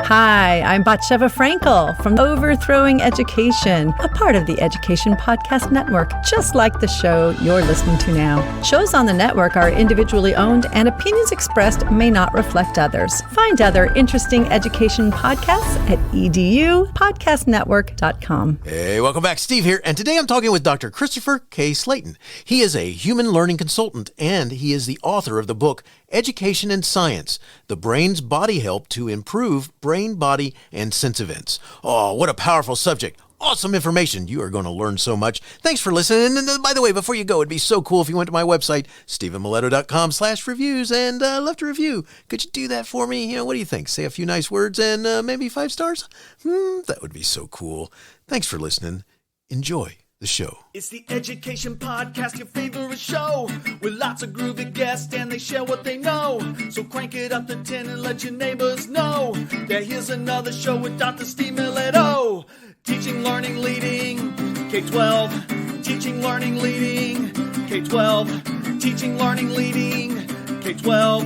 Hi, I'm Batsheva Frankel from Overthrowing Education, a part of the Education Podcast Network, just like the show you're listening to now. Shows on the network are individually owned, and opinions expressed may not reflect others. Find other interesting education podcasts at edupodcastnetwork.com. Hey, welcome back. Steve here, and today I'm talking with Dr. Christopher K Slaton. He is a human learning consultant, and he is the author of the book Education and Science, The Brain's Body Help to Improve Brain, Body, and Sense Events. Oh, what a powerful subject. Awesome information. You are going to learn so much. Thanks for listening. And by the way, before you go, it'd be so cool if you went to my website, stephenmiletto.com/reviews, and left a review. Could you do that for me? What do you think? Say a few nice words and maybe 5 stars? That would be so cool. Thanks for listening. Enjoy the show. It's the Education Podcast, your favorite show, with lots of groovy guests and they share what they know. So crank it up to 10 and let your neighbors know that here's another show with Dr. Steve Miletto. Teaching, learning, leading, K-12. Teaching, learning, leading, K-12. Teaching, learning, leading, K-12.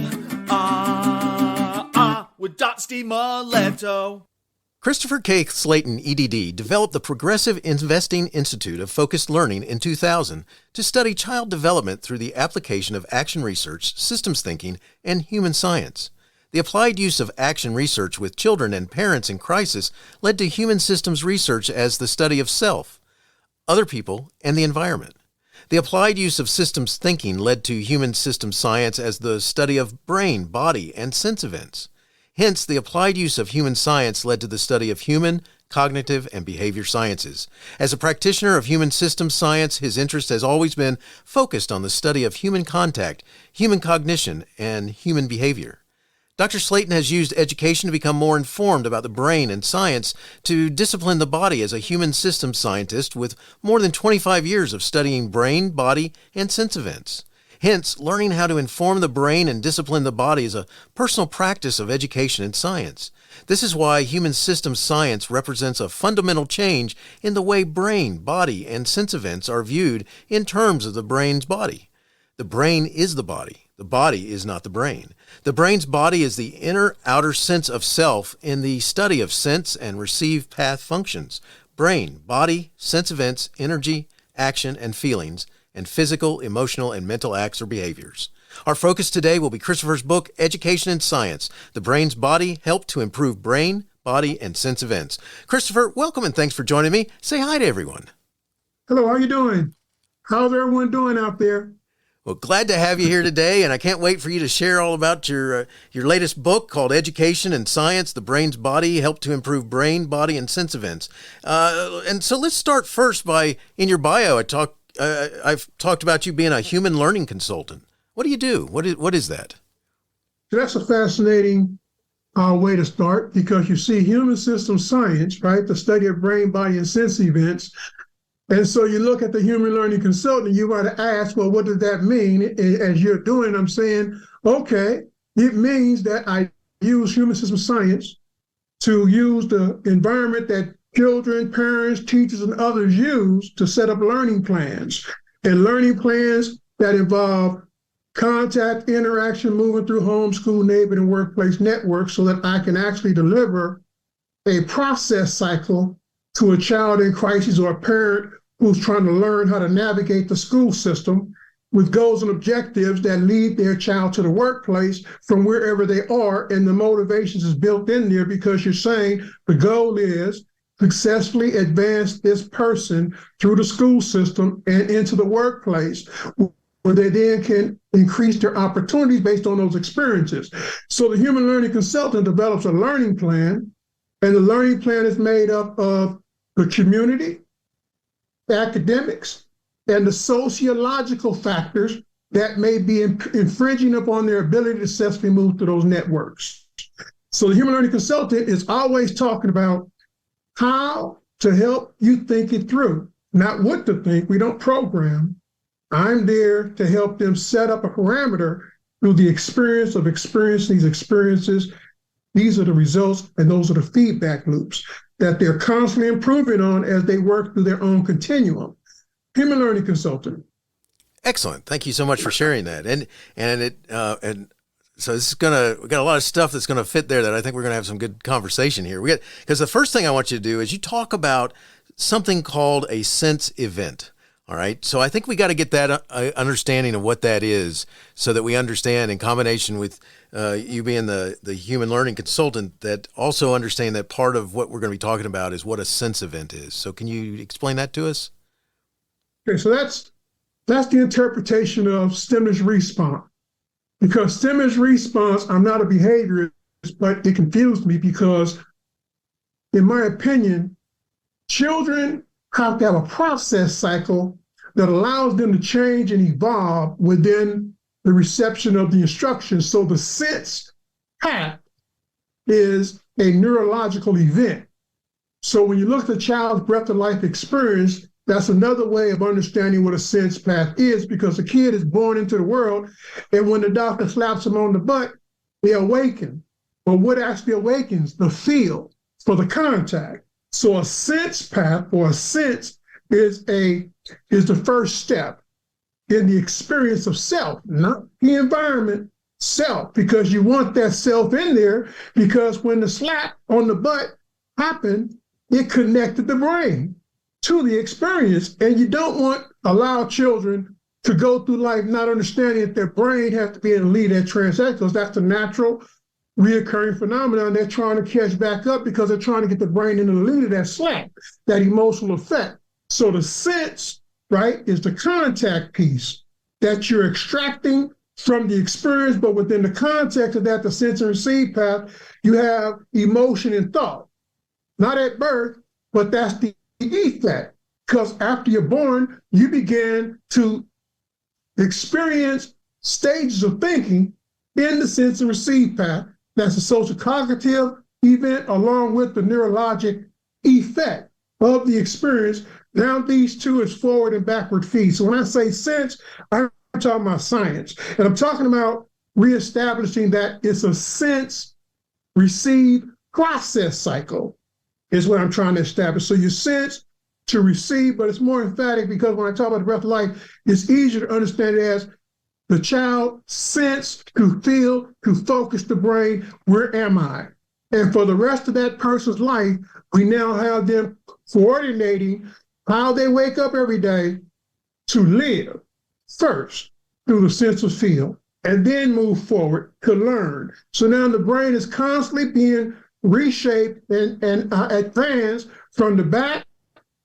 With Dr. Steve Miletto. Christopher K Slaton, EdD, developed the Progressive Investing Institute of Focused Learning in 2000 to study child development through the application of action research, systems thinking, and human science. The applied use of action research with children and parents in crisis led to human systems research as the study of self, other people, and the environment. The applied use of systems thinking led to human systems science as the study of brain, body, and sense events. Hence, the applied use of human science led to the study of human, cognitive, and behavior sciences. As a practitioner of human systems science, his interest has always been focused on the study of human contact, human cognition, and human behavior. Dr. Slaton has used education to become more informed about the brain and science to discipline the body as a human systems scientist with more than 25 years of studying brain, body, and sense events. Hence, learning how to inform the brain and discipline the body is a personal practice of education and science. This is why human systems science represents a fundamental change in the way brain, body, and sense events are viewed in terms of the brain's body. The brain is the body. The body is not the brain. The brain's body is the inner-outer sense of self in the study of sense and receive path functions. Brain, body, sense events, energy, action, and feelings, and physical, emotional, and mental acts or behaviors. Our focus today will be Christopher's book, Education and Science, The Brain's Body Help to Improve Brain, Body, and Sense Events. Christopher, welcome and thanks for joining me. Say hi to everyone. Hello, how are you doing? How's everyone doing out there? Well, glad to have you here today, and I can't wait for you to share all about your latest book called Education and Science, The Brain's Body Help to Improve Brain, Body, and Sense Events. And so let's start first by, in your bio, I've talked about you being a human learning consultant. What do you do? What is that? That's a fascinating way to start, because you see human system science, right? The study of brain, body, and sense events. And so you look at the human learning consultant, you want to ask, well, what does that mean? As you're doing, I'm saying, okay, it means that I use human system science to use the environment that children, parents, teachers, and others use to set up learning plans. And learning plans that involve contact, interaction, moving through home, school, neighborhood, and workplace networks, so that I can actually deliver a process cycle to a child in crisis or a parent who's trying to learn how to navigate the school system with goals and objectives that lead their child to the workplace from wherever they are. And the motivations is built in there, because you're saying the goal is successfully advance this person through the school system and into the workplace, where they then can increase their opportunities based on those experiences. So the human learning consultant develops a learning plan, and the learning plan is made up of the community, academics, and the sociological factors that may be infringing upon their ability to successfully move through those networks. So the human learning consultant is always talking about how to help you think it through, not what to think. We don't program. I'm there to help them set up a parameter through the experience of experiencing these experiences. These are the results, and those are the feedback loops that they're constantly improving on as they work through their own continuum. Human learning consultant. Excellent. Thank you so much for sharing that. And So we got a lot of stuff that's gonna fit there that I think we're gonna have some good conversation here. Because the first thing I want you to do is you talk about something called a sense event. All right. So I think we got to get that understanding of what that is so that we understand, in combination with you being the human learning consultant, that also understand that part of what we're going to be talking about is what a sense event is. So can you explain that to us? Okay, so that's the interpretation of stimulus response. Because stimulus response, I'm not a behaviorist, but it confused me because, in my opinion, children have to have a process cycle that allows them to change and evolve within the reception of the instructions. So the sense path is a neurological event. So when you look at the child's breath of life experience, that's another way of understanding what a sense path is, because a kid is born into the world, and when the doctor slaps them on the butt, they awaken. But what actually awakens? The feel for the contact. So a sense path, or a sense, is the first step in the experience of self, not the environment, self, because you want that self in there, because when the slap on the butt happened, it connected the brain to the experience. And you don't want to allow children to go through life not understanding that their brain has to be in the lead that transaction, because that's the natural reoccurring phenomenon they're trying to catch back up, because they're trying to get the brain into the lead of that slap, that emotional effect. So the sense, right, is the contact piece that you're extracting from the experience, but within the context of that, the sense and receive path, you have emotion and thought. Not at birth, but that's the effect. Because after you're born, you begin to experience stages of thinking in the sense and receive path. That's a social cognitive event along with the neurologic effect of the experience. Now these two is forward and backward feed. So when I say sense, I'm talking about science. And I'm talking about reestablishing that it's a sense receive process cycle is what I'm trying to establish. So you sense to receive, but it's more emphatic because when I talk about the breath of life, it's easier to understand it as the child sense to feel, to focus the brain, where am I? And for the rest of that person's life, we now have them coordinating how they wake up every day to live first through the sense of feel, and then move forward to learn. So now the brain is constantly being reshaped and advanced from the back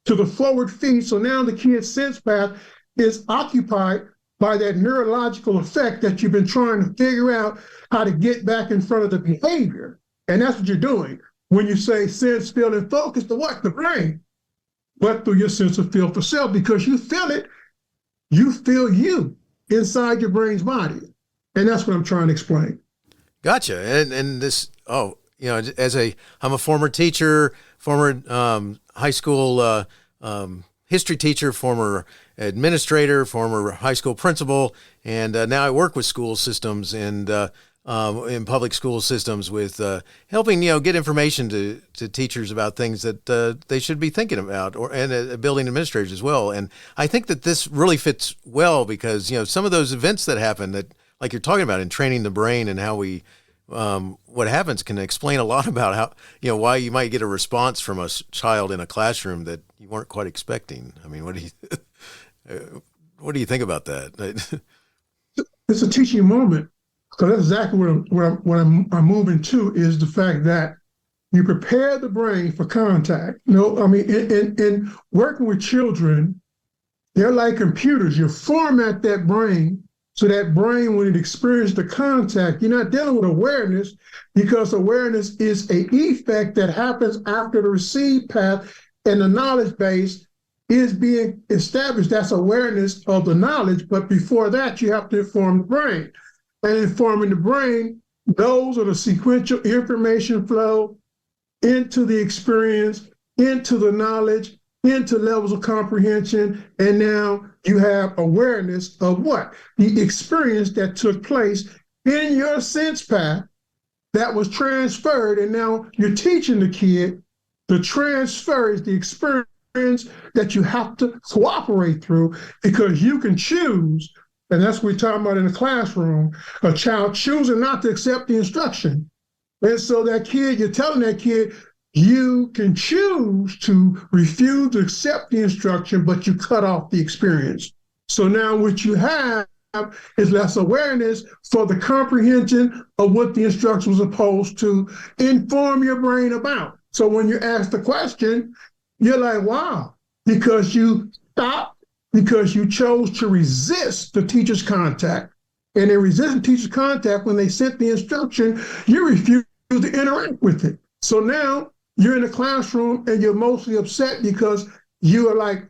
to the forward feed. So now the kid's sense path is occupied by that neurological effect that you've been trying to figure out how to get back in front of the behavior. And that's what you're doing. When you say sense, feel, and focus, the what? The brain. But through your sense of feel for self, because you feel it, you feel you inside your brain's body. And that's what I'm trying to explain. Gotcha. And this, I'm a former teacher, former high school history teacher, former administrator, former high school principal, and now I work with school systems and in public school systems with helping get information to teachers about things that they should be thinking about, and building administrators as well. And I think that this really fits well because some of those events that happen, that like you're talking about in training the brain and how we what happens, can explain a lot about how why you might get a response from a child in a classroom that you weren't quite expecting. I mean, what do you think about that? It's a teaching moment. So that's exactly what I'm moving to, is the fact that you prepare the brain for contact. In working with children, they're like computers. You format that brain so that brain, when it experiences the contact, you're not dealing with awareness, because awareness is an effect that happens after the receive path and the knowledge base is being established. That's awareness of the knowledge. But before that, you have to inform the brain. And informing the brain, those are the sequential information flow into the experience, into the knowledge, into levels of comprehension. And now you have awareness of what? The experience that took place in your sense path that was transferred. And now you're teaching the kid the transfer is the experience that you have to cooperate through, because you can choose And that's what we're talking about in the classroom, a child choosing not to accept the instruction. And so that kid, you're telling that kid, you can choose to refuse to accept the instruction, but you cut off the experience. So now what you have is less awareness for the comprehension of what the instruction was supposed to inform your brain about. So when you ask the question, you're like, wow, because you stopped, because you chose to resist the teacher's contact. And in resisting teacher's contact, when they sent the instruction, you refuse to interact with it. So now you're in the classroom and you're mostly upset because you are like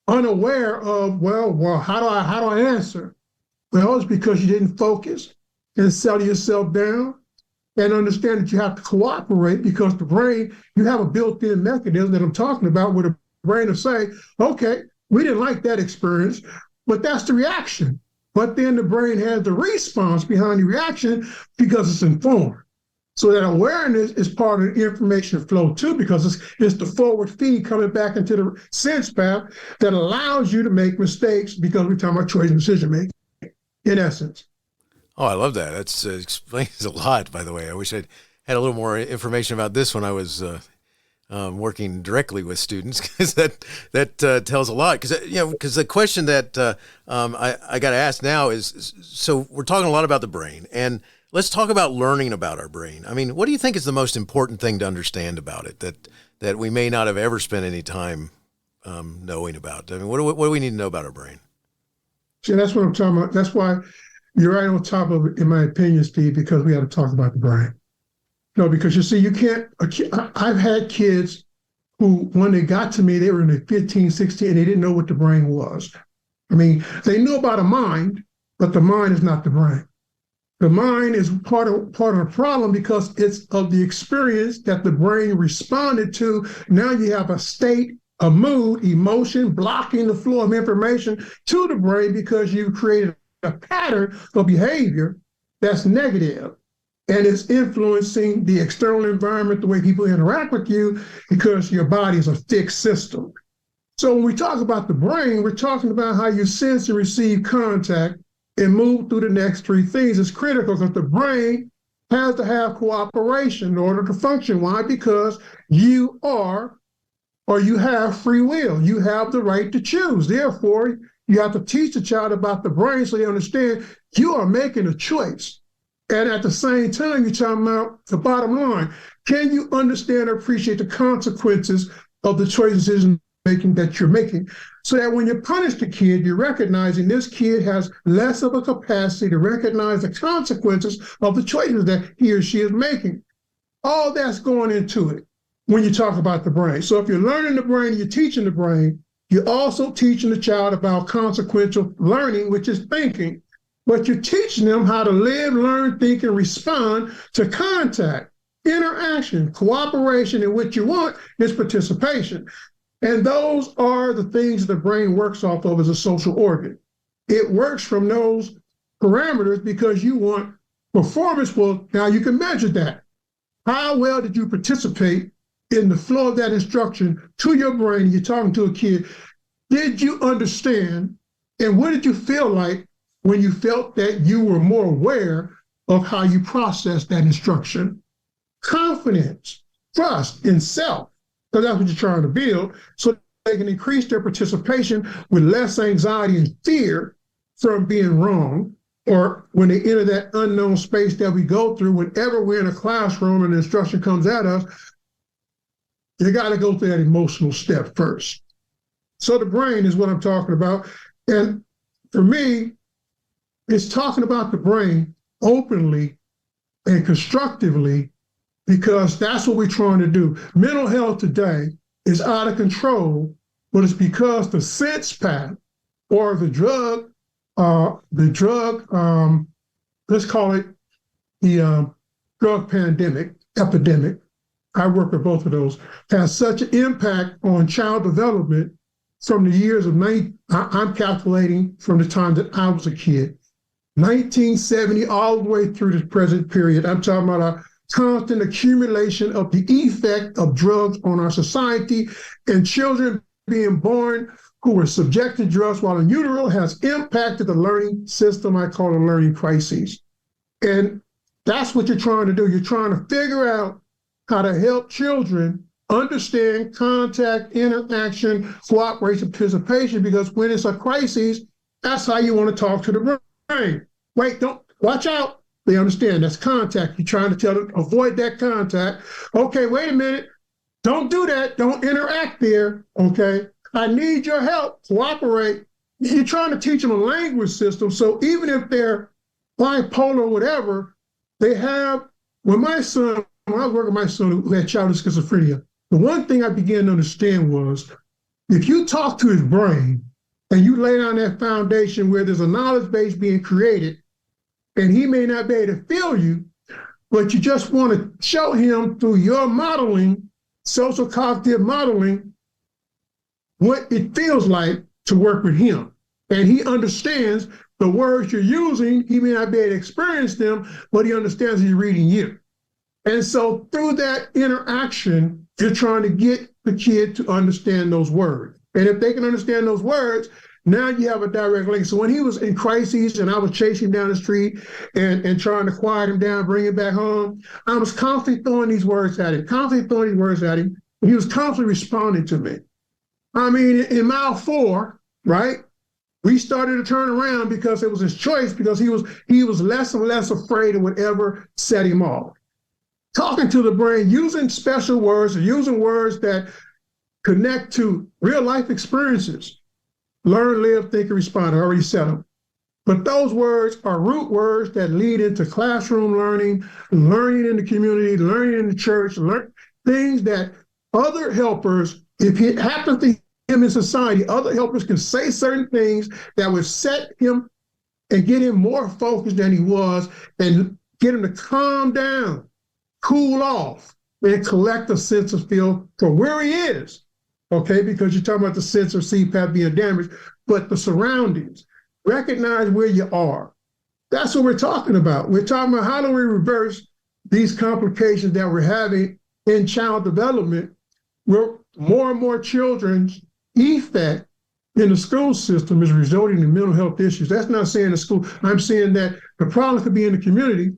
unaware of, well, how do I answer? Well, it's because you didn't focus and settle yourself down and understand that you have to cooperate, because the brain, you have a built-in mechanism that I'm talking about where the brain will say, okay, we didn't like that experience, but that's the reaction. But then the brain has the response behind the reaction because it's informed. So that awareness is part of the information flow too, because it's the forward feed coming back into the sense path that allows you to make mistakes, because we're talking about choice and decision making, in essence. Oh, I love that. That explains a lot, by the way. I wish I'd had a little more information about this when I was working directly with students, because that tells a lot. Because the question that I got to ask now is, so we're talking a lot about the brain, and let's talk about learning about our brain. I mean, what do you think is the most important thing to understand about it that we may not have ever spent any time knowing about? I mean, what do we need to know about our brain? See, that's what I'm talking about. That's why you're right on top of it, in my opinion, Steve, because we have to talk about the brain. No, because you see, you can't, I've had kids who, when they got to me, they were in the 15, 16, and they didn't know what the brain was. I mean, they knew about a mind, but the mind is not the brain. The mind is part of the problem, because it's of the experience that the brain responded to. Now you have a state, a mood, emotion, blocking the flow of information to the brain, because you created a pattern of behavior that's negative, and it's influencing the external environment, the way people interact with you, because your body is a fixed system. So when we talk about the brain, we're talking about how you sense and receive contact and move through the next three things. It's critical, because the brain has to have cooperation in order to function. Why? Because you are, or you have free will. You have the right to choose. Therefore, you have to teach the child about the brain so they understand you are making a choice. And at the same time, you're talking about the bottom line. Can you understand or appreciate the consequences of the choices decision making that you're making? So that when you punish the kid, you're recognizing this kid has less of a capacity to recognize the consequences of the choices that he or she is making. All that's going into it when you talk about the brain. So if you're learning the brain, you're teaching the brain, you're also teaching the child about consequential learning, which is thinking. But you're teaching them how to live, learn, think, and respond to contact, interaction, cooperation, and what you want is participation. And those are the things the brain works off of as a social organ. It works from those parameters because you want performance. Well, now you can measure that. How well did you participate in the flow of that instruction to your brain? You're talking to a kid. Did you understand? And what did you feel like when you felt that you were more aware of how you processed that instruction? Confidence, trust in self, because that's what you're trying to build, so they can increase their participation with less anxiety and fear from being wrong, or when they enter that unknown space that we go through whenever we're in a classroom and the instruction comes at us. You got to go through that emotional step first. So the brain is what I'm talking about. And for me, it's talking about the brain openly and constructively, because that's what we're trying to do. Mental health today is out of control, but it's because the sense path or the drug, let's call it the drug epidemic, I work with both of those, has such an impact on child development from the years of, I'm calculating from the time that I was a kid, 1970 all the way through the present period. I'm talking about a constant accumulation of the effect of drugs on our society, and children being born who were subjected to drugs while in utero has impacted the learning system I call a learning crisis. And that's what you're trying to do. You're trying to figure out how to help children understand contact, interaction, cooperation, participation, because when it's a crisis, that's how you want to talk to the brain. Wait, don't, watch out. They understand that's contact. You're trying to tell them, avoid that contact. Okay, wait a minute. Don't do that. Don't interact there. Okay, I need your help. Cooperate. You're trying to teach them a language system. So even if they're bipolar or whatever, they have, when I was working with my son who had childhood schizophrenia, the one thing I began to understand was if you talk to his brain and you lay down that foundation where there's a knowledge base being created, and he may not be able to feel you, but you just want to show him through your modeling, social cognitive modeling, what it feels like to work with him. And he understands the words you're using. He may not be able to experience them, but he understands he's reading you. And so through that interaction, you're trying to get the kid to understand those words. And if they can understand those words, now you have a direct link. So when he was in crises and I was chasing him down the street and trying to quiet him down, bring him back home, I was constantly throwing these words at him, and he was constantly responding to me. I mean, in mile 4, right, we started to turn around because it was his choice, because he was less and less afraid of whatever set him off. Talking to the brain, using special words, or using words that connect to real life experiences. Learn, live, think, and respond. I already said them. But those words are root words that lead into classroom learning, learning in the community, learning in the church, things that other helpers, if it happens to him in society, other helpers can say certain things that would set him and get him more focused than he was, and get him to calm down, cool off, and collect a sense of feel for where he is. Okay, because you're talking about the sense of CPAP being damaged, but the surroundings. Recognize where you are. That's what we're talking about. We're talking about how do we reverse these complications that we're having in child development, where more and more children's effect in the school system is resulting in mental health issues. That's not saying the school. I'm saying that the problem could be in the community,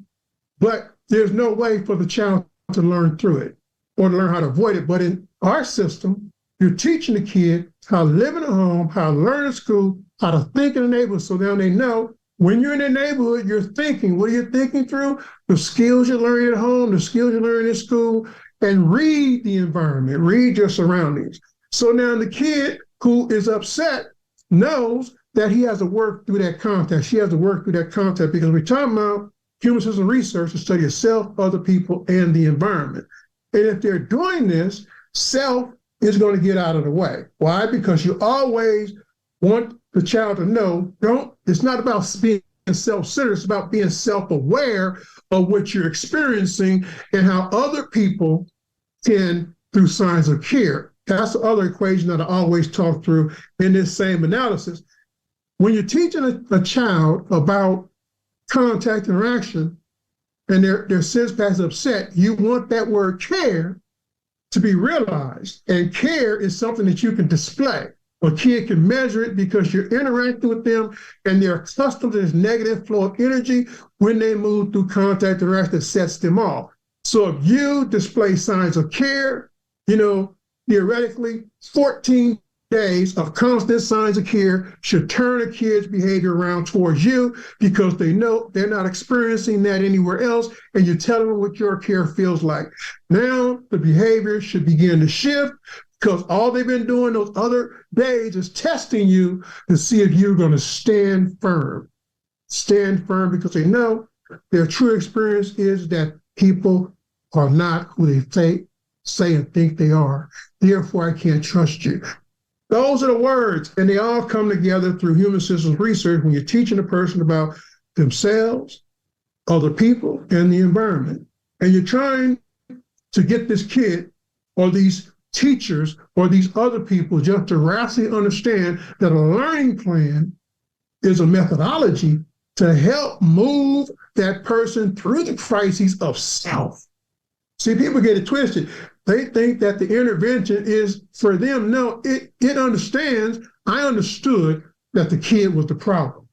but there's no way for the child to learn through it or to learn how to avoid it. But in our system, you're teaching the kid how to live in a home, how to learn in school, how to think in the neighborhood. So now they know when you're in the neighborhood, you're thinking. What are you thinking through? The skills you're learning at home, the skills you're learning in school, and read the environment, read your surroundings. So now the kid who is upset knows that he has to work through that contact. She has to work through that contact, because we're talking about human system research, to study of self, other people, and the environment. And if they're doing this, self is going to get out of the way. Why? Because you always want the child to know, it's not about being self-centered, it's about being self-aware of what you're experiencing and how other people can, through signs of care. That's the other equation that I always talk through in this same analysis. When you're teaching a child about contact interaction and their sense pass upset, you want that word care to be realized. And care is something that you can display. A kid can measure it because you're interacting with them and they're accustomed to this negative flow of energy when they move through contact interaction that sets them off. So if you display signs of care, theoretically, 14 days of constant signs of care should turn a kid's behavior around towards you, because they know they're not experiencing that anywhere else, and you tell them what your care feels like. Now the behavior should begin to shift, because all they've been doing those other days is testing you to see if you're going to stand firm. Stand firm, because they know their true experience is that people are not who they say and think they are. Therefore, I can't trust you. Those are the words, and they all come together through human systems research when you're teaching a person about themselves, other people, and the environment. And you're trying to get this kid or these teachers or these other people just to rationally understand that a learning plan is a methodology to help move that person through the crises of self. See, people get it twisted. They think that the intervention is for them. No, it understands I understood that the kid was the problem.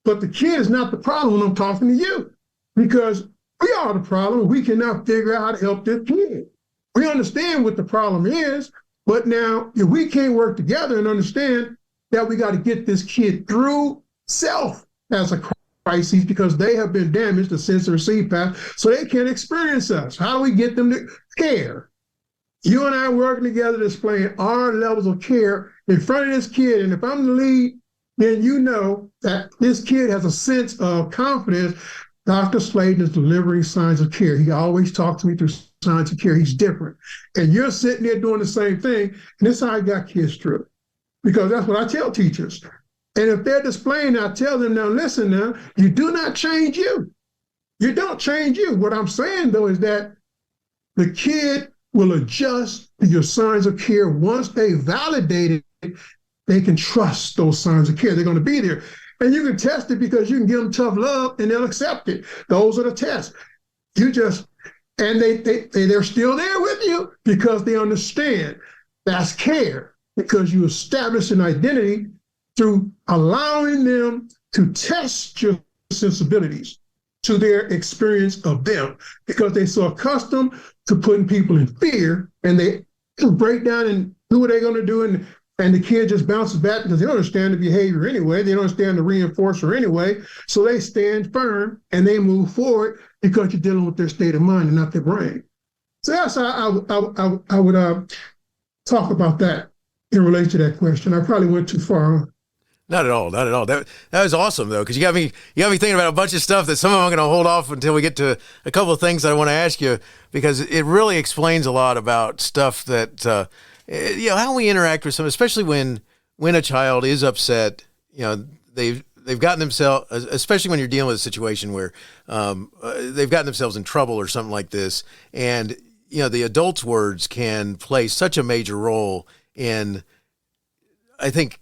But the kid is not the problem when I'm talking to you, because we are the problem. We cannot figure out how to help this kid. We understand what the problem is, but now if we can't work together and understand that we got to get this kid through self as a crisis, because they have been damaged, the sense and receive path, so they can't experience us. How do we get them to care? You and I working together displaying our levels of care in front of this kid. And if I'm the lead, then you know that this kid has a sense of confidence. Dr. Slaton is delivering signs of care. He always talks to me through signs of care. He's different. And you're sitting there doing the same thing. And this is how I got kids through. Because that's what I tell teachers. And if they're displaying, I tell them, now listen now, you do not change you. You don't change you. What I'm saying, though, is that the kid will adjust to your signs of care. Once they validate it, they can trust those signs of care. They're going to be there. And you can test it because you can give them tough love and they'll accept it. Those are the tests. And they're still there with you because they understand that's care, because you establish an identity through allowing them to test your sensibilities to their experience of them, because they're so accustomed to putting people in fear, and they break down and do what they're going to do, and the kid just bounces back because they don't understand the behavior anyway. They don't understand the reinforcer anyway. So they stand firm and they move forward because you're dealing with their state of mind and not their brain. So that's how I would talk about that in relation to that question. I probably went too far. Not at all. Not at all. That was awesome, though, because you got me thinking about a bunch of stuff that some of them I'm going to hold off until we get to a couple of things that I want to ask you, because it really explains a lot about stuff that, how we interact with some, especially when a child is upset. They've gotten themselves, especially when you're dealing with a situation where they've gotten themselves in trouble or something like this, and the adult's words can play such a major role in, I think,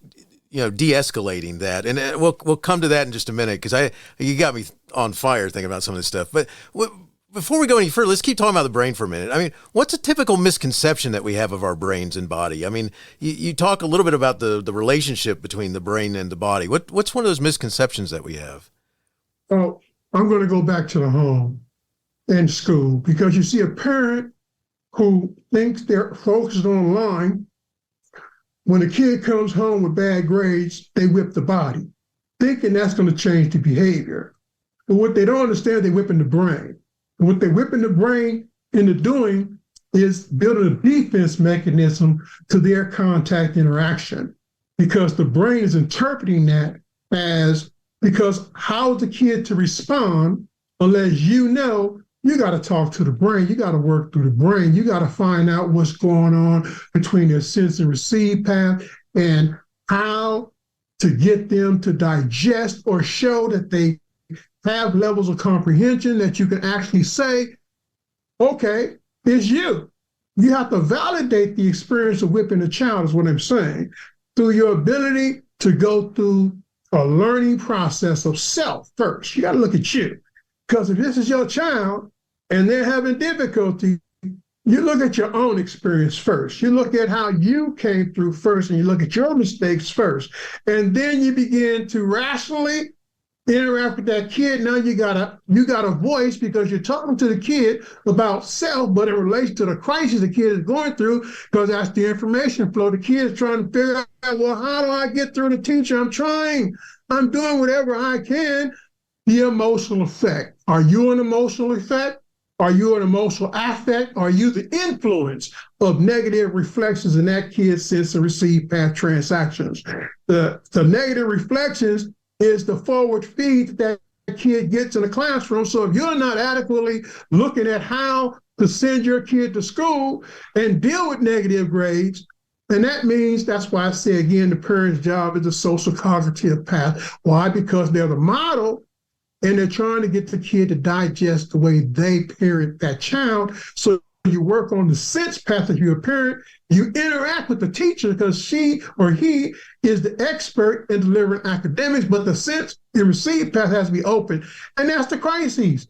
de-escalating that. And we'll come to that in just a minute, because you got me on fire thinking about some of this stuff. But before we go any further, let's keep talking about the brain for a minute. I mean, what's a typical misconception that we have of our brains and body? I mean, you talk a little bit about the relationship between the brain and the body. What's one of those misconceptions that we have? Oh, I'm going to go back to the home and school, because you see a parent who thinks they're focused online. When a kid comes home with bad grades, they whip the body, thinking that's going to change the behavior. But what they don't understand, they're whipping the brain. And what they're whipping the brain into doing is building a defense mechanism to their contact interaction, because the brain is interpreting that as, because how is the kid to respond unless you got to talk to the brain. You got to work through the brain. You got to find out what's going on between their sense and receive path, and how to get them to digest or show that they have levels of comprehension that you can actually say, okay, it's you. You have to validate the experience of whipping a child, is what I'm saying, through your ability to go through a learning process of self first. You got to look at you. Because if this is your child and they're having difficulty, you look at your own experience first. You look at how you came through first, and you look at your mistakes first. And then you begin to rationally interact with that kid. Now you got a voice, because you're talking to the kid about self, but in relation to the crisis the kid is going through, because that's the information flow. The kid is trying to figure out, well, how do I get through the teacher? I'm trying. I'm doing whatever I can. The emotional effect. Are you an emotional effect? Are you an emotional affect? Are you the influence of negative reflections in that kid's sense and receive path transactions? The negative reflections is the forward feed that kid gets in the classroom. So if you're not adequately looking at how to send your kid to school and deal with negative grades, and that means, that's why I say again, the parent's job is the social cognitive path. Why? Because they're the model, and they're trying to get the kid to digest the way they parent that child. So you work on the sense path as you're a parent. You interact with the teacher because she or he is the expert in delivering academics, but the sense and receive path has to be open. And that's the crises.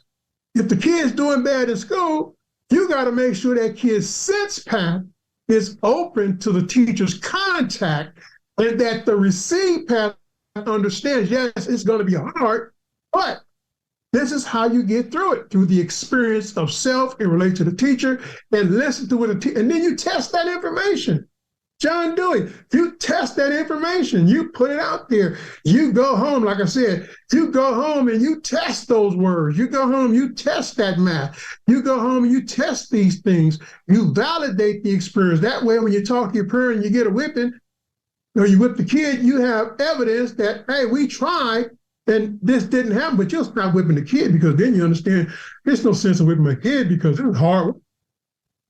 If the kid's doing bad in school, you got to make sure that kid's sense path is open to the teacher's contact and that the receive path understands, yes, it's going to be hard, but this is how you get through it, through the experience of self and relate to the teacher and listen to what the teacher, and then you test that information. John Dewey, you test that information, you put it out there, you go home, like I said, you go home and you test those words, you go home, you test that math, you go home and you test these things, you validate the experience. That way, when you talk to your parent and you get a whipping, or you whip the kid, you have evidence that, hey, we tried and this didn't happen, but you'll stop whipping the kid, because then you understand there's no sense of whipping my kid because it's hard.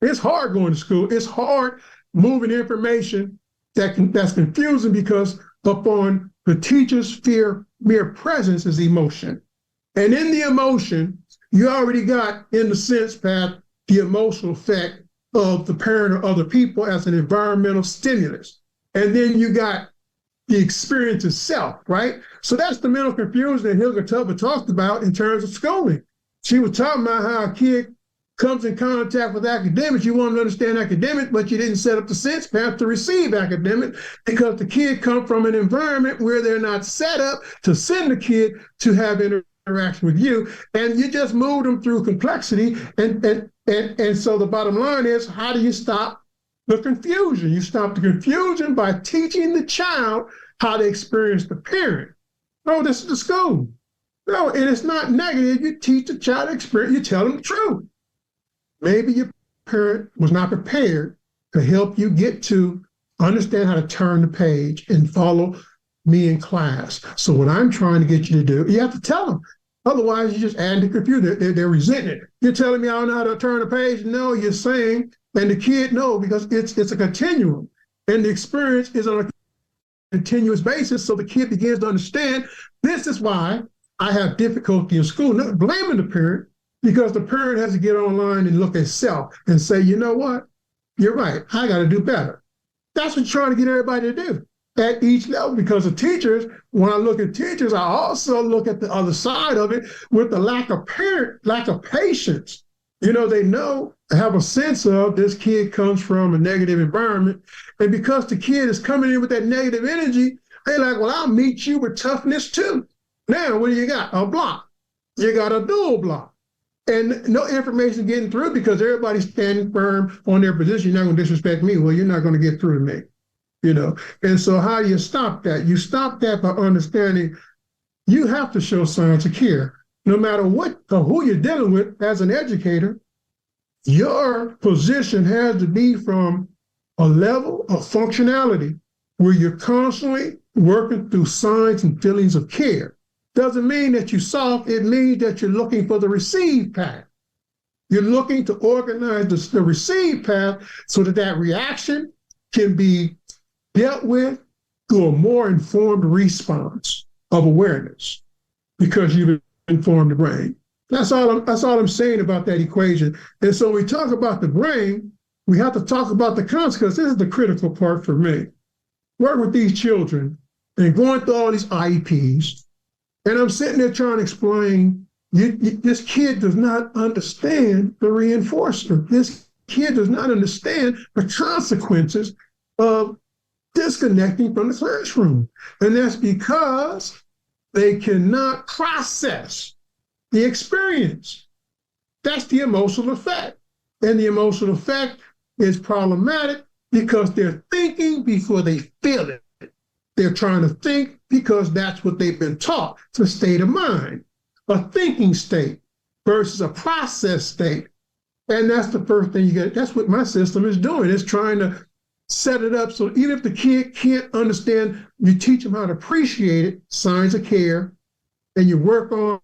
It's hard going to school. It's hard moving information that's confusing, because upon the teacher's mere presence is emotion. And in the emotion, you already got in the sense path the emotional effect of the parent or other people as an environmental stimulus. And then you got the experience itself, right? So that's the mental confusion that Hilga Tubber talked about in terms of schooling. She was talking about how a kid comes in contact with academics. You want them to understand academics, but you didn't set up the sense path to receive academic, because the kid comes from an environment where they're not set up to send the kid to have interaction with you, and you just move them through complexity. And so the bottom line is, how do you stop the confusion? You stop the confusion by teaching the child how to experience the parent. Oh, this is the school. No, and it's not negative. You teach the child experience, you tell them the truth. Maybe your parent was not prepared to help you get to understand how to turn the page and follow me in class. So what I'm trying to get you to do, you have to tell them. Otherwise, you just add the confusion. They're resenting it. You're telling me I don't know how to turn the page? No, you're saying, and the kid no, because it's a continuum. And the experience is on a continuous basis. So the kid begins to understand, this is why I have difficulty in school. Not blaming the parent, because the parent has to get online and look at self and say, you know what? You're right. I got to do better. That's what you're trying to get everybody to do at each level. Because the teachers, when I look at teachers, I also look at the other side of it with the lack of patience. You know, they have a sense of this kid comes from a negative environment. And because the kid is coming in with that negative energy, they're like, well, I'll meet you with toughness too. Now, what do you got? A block. You got a dual block. And no information getting through because everybody's standing firm on their position. You're not going to disrespect me. Well, you're not going to get through to me, you know. And so how do you stop that? You stop that by understanding you have to show signs of care. No matter what or who you're dealing with as an educator, your position has to be from a level of functionality where you're constantly working through signs and feelings of care. Doesn't mean that you're soft. It means that you're looking for the receive path. You're looking to organize the receive path so that reaction can be dealt with through a more informed response of awareness, because you've informed the brain. That's all I'm saying about that equation. And so when we talk about the brain, we have to talk about the consequence. This is the critical part for me. Work with these children and going through all these IEPs. And I'm sitting there trying to explain, this kid does not understand the reinforcer. This kid does not understand the consequences of disconnecting from the classroom. And that's because they cannot process the experience. That's the emotional effect. And the emotional effect is problematic because they're thinking before they feel it. They're trying to think because that's what they've been taught. It's a state of mind, a thinking state versus a process state. And that's the first thing you get. That's what my system is doing. It's trying to set it up so even if the kid can't understand, you teach them how to appreciate it, signs of care, and you work on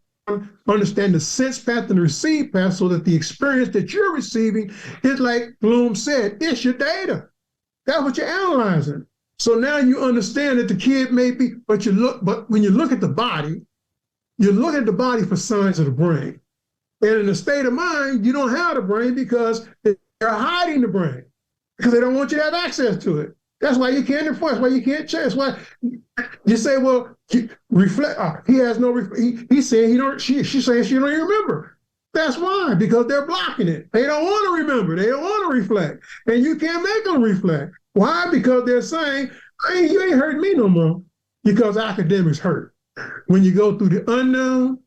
understand the sense path and the receive path so that the experience that you're receiving is, like Bloom said, it's your data. That's what you're analyzing. So now you understand that the kid may be, but when you look at the body, you look at the body for signs of the brain. And in a state of mind, you don't have the brain because they're hiding the brain because they don't want you to have access to it. That's why you can't enforce, that's why you can't change. That's why you say, well, reflect. He has no, he's saying he don't, she's saying she don't even remember. That's why, because they're blocking it. They don't want to remember. They don't want to reflect. And you can't make them reflect. Why? Because they're saying, You ain't hurting me no more, because academics hurt. When you go through the unknown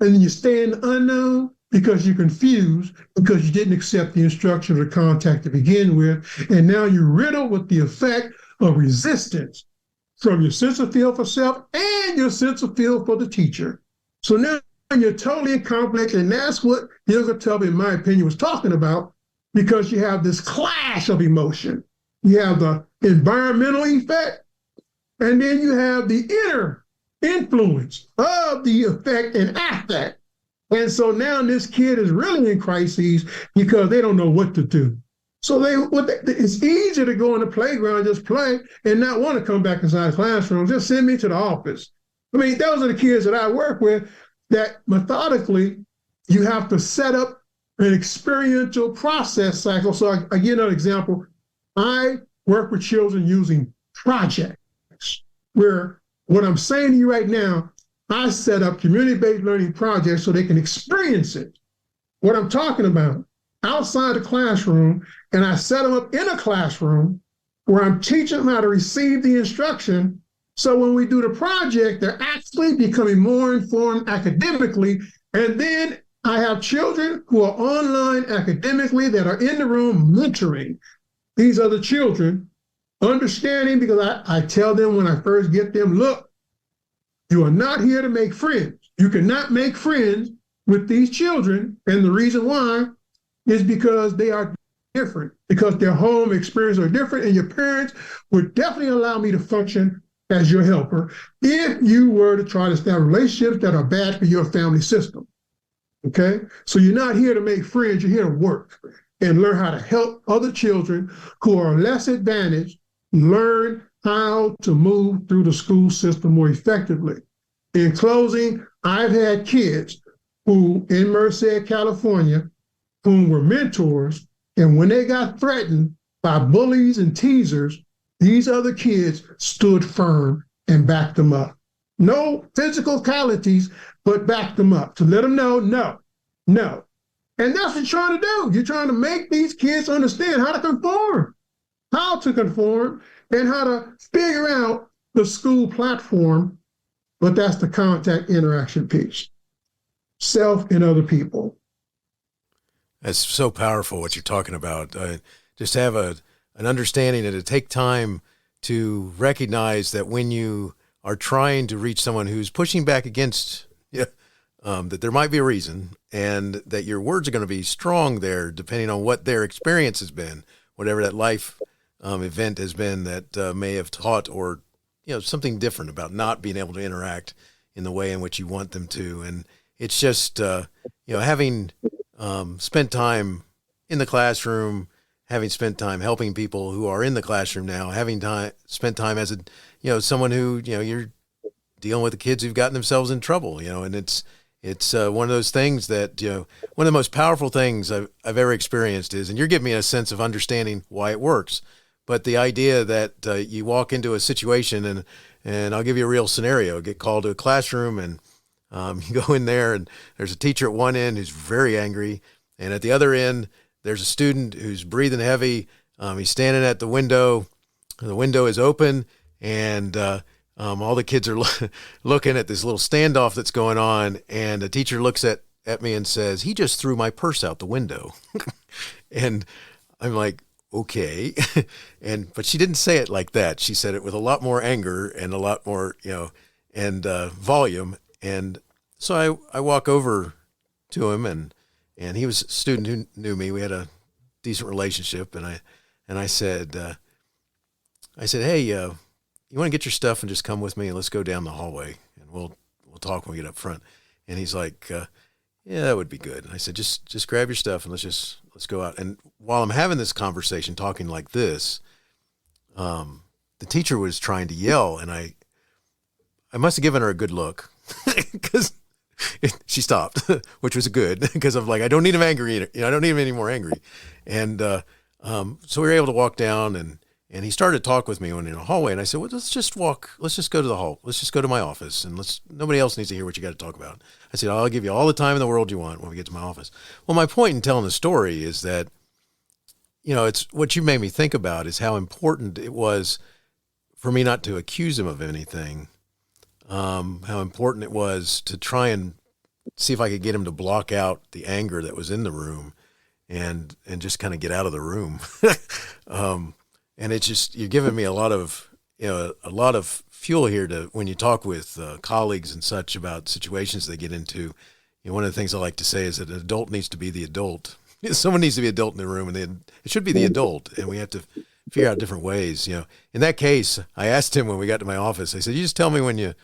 and then you stay in the unknown because you're confused, because you didn't accept the instruction or the contact to begin with, and now you're riddled with the effect of resistance from your sense of feel for self and your sense of feel for the teacher. So now you're totally in conflict, and that's what Hilger Tubby, in my opinion, was talking about, because you have this clash of emotion. You have the environmental effect, and then you have the inner influence of the effect and affect. And so now this kid is really in crises because they don't know what to do. So it's easier to go in the playground, just play, and not want to come back inside the classroom. Just send me to the office. I mean, those are the kids that I work with, that methodically you have to set up an experiential process cycle. So I give another example. I work with children using projects, where what I'm saying to you right now, I set up community-based learning projects so they can experience it. What I'm talking about, outside the classroom, and I set them up in a classroom where I'm teaching them how to receive the instruction. So when we do the project, they're actually becoming more informed academically. And then I have children who are online academically that are in the room mentoring these other children, understanding, because I tell them when I first get them, look, you are not here to make friends. You cannot make friends with these children. And the reason why is because they are different, because their home experience are different, and your parents would definitely allow me to function as your helper if you were to try to establish relationships that are bad for your family system. Okay? So you're not here to make friends, you're here to work and learn how to help other children who are less advantaged learn how to move through the school system more effectively. In closing, I've had kids who, in Merced, California, whom were mentors, and when they got threatened by bullies and teasers, these other kids stood firm and backed them up. No physicalities, but backed them up to let them know, no. And that's what you're trying to do. You're trying to make these kids understand how to conform, and how to figure out the school platform, but that's the contact interaction piece. Self and other people. That's so powerful what you're talking about. Just have an understanding that it takes time to recognize that when you are trying to reach someone who's pushing back against you, that there might be a reason, and that your words are going to be strong there depending on what their experience has been, whatever that life event has been that may have taught, or something different about not being able to interact in the way in which you want them to. And it's just having spent time in the classroom, having spent time helping people who are in the classroom now, having spent time as someone who you're dealing with the kids who've gotten themselves in trouble, and it's one of those things that one of the most powerful things I've ever experienced is, and you're giving me a sense of understanding why it works, but the idea that you walk into a situation, and I'll give you a real scenario, get called to a classroom, and you go in there, and there's a teacher at one end who's very angry, and at the other end there's a student who's breathing heavy. He's standing at the window is open, and all the kids are looking at this little standoff that's going on, and the teacher looks at me and says, "He just threw my purse out the window." And I'm like, okay. But she didn't say it like that. She said it with a lot more anger and a lot more, and volume. And so I walk over to him, and he was a student who knew me. We had a decent relationship, and I said, "Hey, you want to get your stuff and just come with me, and let's go down the hallway, and we'll talk when we get up front." And he's like, "Yeah, that would be good." And I said, "Just grab your stuff and let's go out." And while I'm having this conversation, talking like this, the teacher was trying to yell, and I must have given her a good look because she stopped, which was good, because I'm like, I don't need him angry. I don't need him any more angry. And so we were able to walk down, and he started to talk with me when in a hallway. And I said, well, let's just go to the hall. Let's just go to my office, and nobody else needs to hear what you got to talk about. I said, I'll give you all the time in the world you want when we get to my office. Well, my point in telling the story is that, it's what you made me think about is how important it was for me not to accuse him of anything, how important it was to try and see if I could get him to block out the anger that was in the room and just kind of get out of the room. And it's just, you're giving me a lot of fuel here to, when you talk with colleagues and such about situations they get into. One of the things I like to say is that an adult needs to be the adult. Someone needs to be adult in the room, and it should be the adult, and we have to figure out different ways. In that case, I asked him when we got to my office, I said, you just tell me when you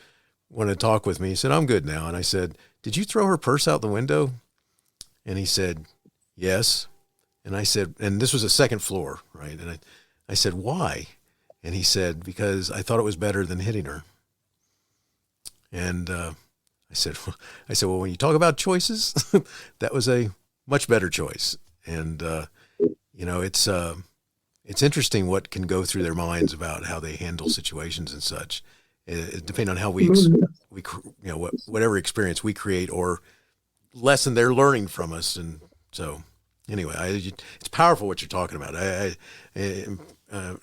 want to talk with me. He said, I'm good now. And I said, did you throw her purse out the window? And he said, yes. And I said, and this was a second floor, right? And I said, why? And he said, because I thought it was better than hitting her. And I said, well, when you talk about choices, that was a much better choice. And, it's interesting what can go through their minds about how they handle situations and such, depending on how whatever experience we create or lesson they're learning from us. And so anyway, it's powerful what you're talking about. I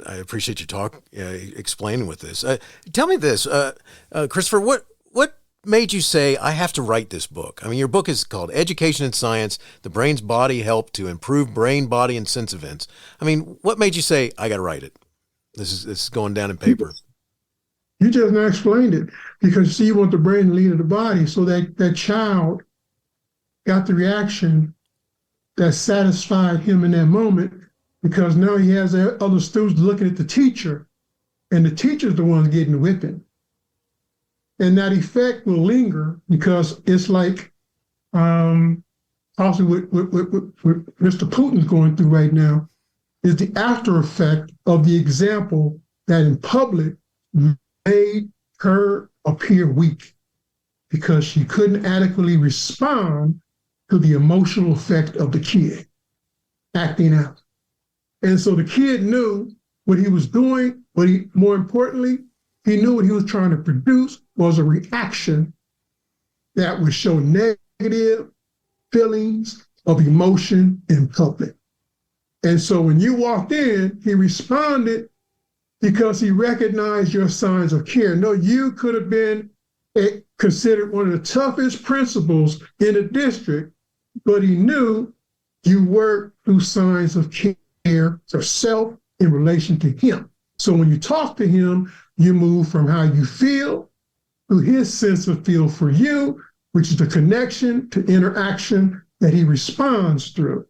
appreciate your explaining with this. Tell me this, Christopher, what made you say, I have to write this book? I mean, your book is called Education and Science, The Brain's Body Help to Improve Brain, Body, and Sense Events. I mean, what made you say, I got to write it? This is going down in paper. You just now explained it, because you want the brain to lead to the body, so that child got the reaction that satisfied him in that moment, because now he has other students looking at the teacher, and the teacher's the one getting the whipping. And that effect will linger, because it's like possibly what Mr. Putin's going through right now is the after effect of the example that in public made her appear weak, because she couldn't adequately respond to the emotional effect of the kid acting out. And so the kid knew what he was doing, but more importantly, he knew what he was trying to produce was a reaction that would show negative feelings of emotion in public. And so when you walked in, he responded because he recognized your signs of care. No, you could have been considered one of the toughest principals in the district, but he knew you worked through signs of care for self in relation to him. So when you talk to him, you move from how you feel to his sense of feel for you, which is the connection to interaction that he responds through.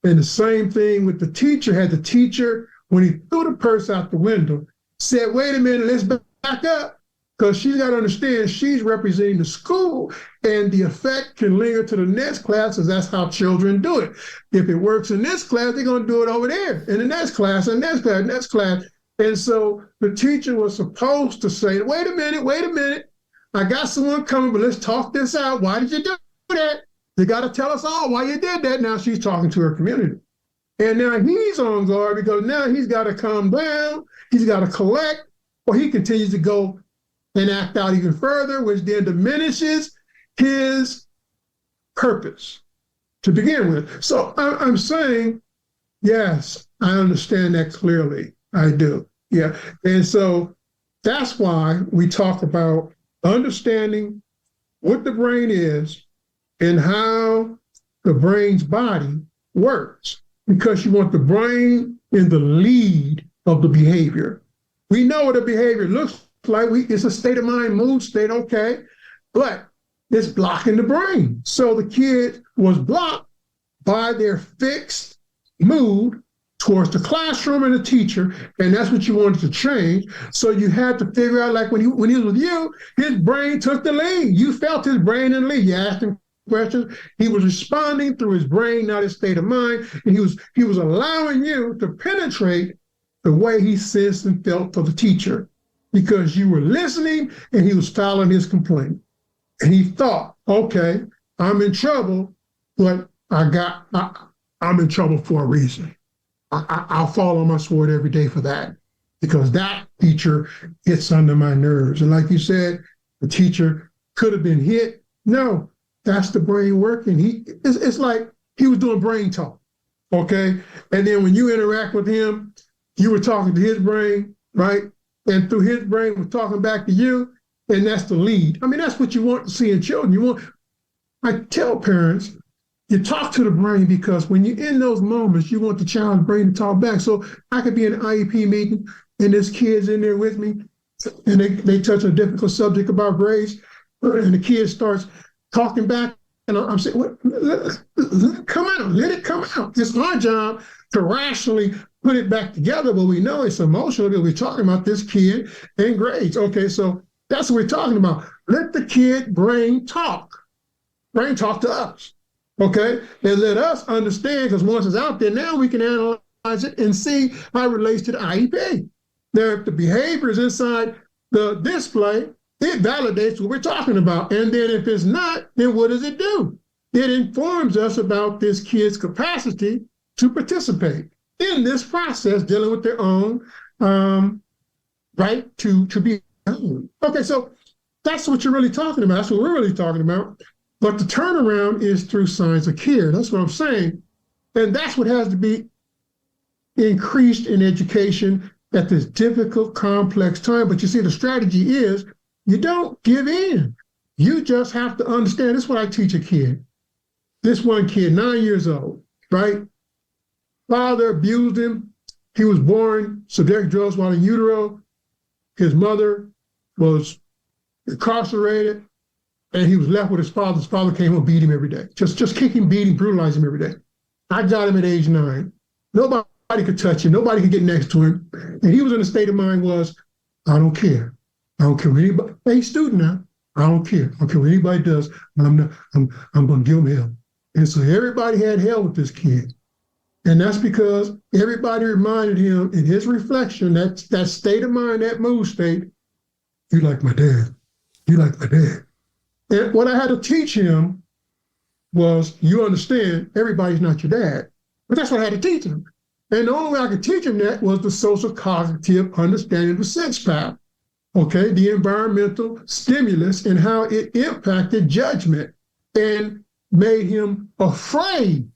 And the same thing with the teacher. Had the teacher, when he threw the purse out the window, said, wait a minute, let's back up, because she's got to understand she's representing the school, and the effect can linger to the next class, because that's how children do it. If it works in this class, they're going to do it over there, in the next class, and next class, next class. And so the teacher was supposed to say, wait a minute, I got someone coming, but let's talk this out. Why did you do that? You got to tell us all why you did that. Now she's talking to her community. And now he's on guard, because now he's got to calm down, he's got to collect, or he continues to go and act out even further, which then diminishes his purpose to begin with. So I'm saying, yes, I understand that clearly. I do. Yeah. And so that's why we talk about understanding what the brain is and how the brain's body works, because you want the brain in the lead of the behavior. We know what a behavior looks like. It's a state of mind, mood state, okay, but it's blocking the brain. So the kid was blocked by their fixed mood towards the classroom and the teacher, and that's what you wanted to change. So you had to figure out, like when he was with you, his brain took the lead. You felt his brain in the lead. You asked him questions. He was responding through his brain, not his state of mind. And he was allowing you to penetrate the way he sensed and felt for the teacher, because you were listening and he was following his complaint. And he thought, okay, I'm in trouble, but I'm in trouble for a reason. I'll fall on my sword every day for that, because that teacher gets under my nerves. And like you said, the teacher could have been hit. No, that's the brain working. It's like he was doing brain talk, okay? And then when you interact with him, you were talking to his brain, right? and through his brain we're talking back to you, and that's the lead. I mean, that's what you want to see in children. I tell parents, you talk to the brain because when you're in those moments, you want the child's brain to talk back. So I could be in an IEP meeting and this kid's in there with me and they touch a difficult subject about grades and the kid starts talking back and I'm saying, let it come out, let it come out. It's our job to rationally put it back together, but we know it's emotional because we're talking about this kid and grades. Okay, so that's what we're talking about. Let the kid brain talk to us. Okay, and let us understand, because once it's out there, now we can analyze it and see how it relates to the IEP. Now, if the behavior is inside the display, it validates what we're talking about. And then if it's not, then what does it do? It informs us about this kid's capacity to participate in this process, dealing with their own right to be. Okay, so that's what you're really talking about. That's what we're really talking about. But the turnaround is through signs of care. That's what I'm saying. And that's what has to be increased in education at this difficult, complex time. But you see, the strategy is you don't give in. You just have to understand. This is what I teach a kid. This one kid, 9 years old, right? Father abused him. He was born subject to drugs while in utero. His mother was incarcerated. And he was left with his father. His father came home, beat him every day. Just kick him, beat him, brutalize him every day. I got him at age 9. Nobody could touch him. Nobody could get next to him. And he was in a state of mind was, I don't care. I don't care what anybody, hey, he's a student now. I don't care. I don't care what anybody does. I'm going to give him hell. And so everybody had hell with this kid. And that's because everybody reminded him in his reflection, that state of mind, that mood state, you like my dad. You like my dad. And what I had to teach him was, you understand, everybody's not your dad. But that's what I had to teach him. And the only way I could teach him that was the social cognitive understanding of the sense path. Okay, the environmental stimulus and how it impacted judgment and made him afraid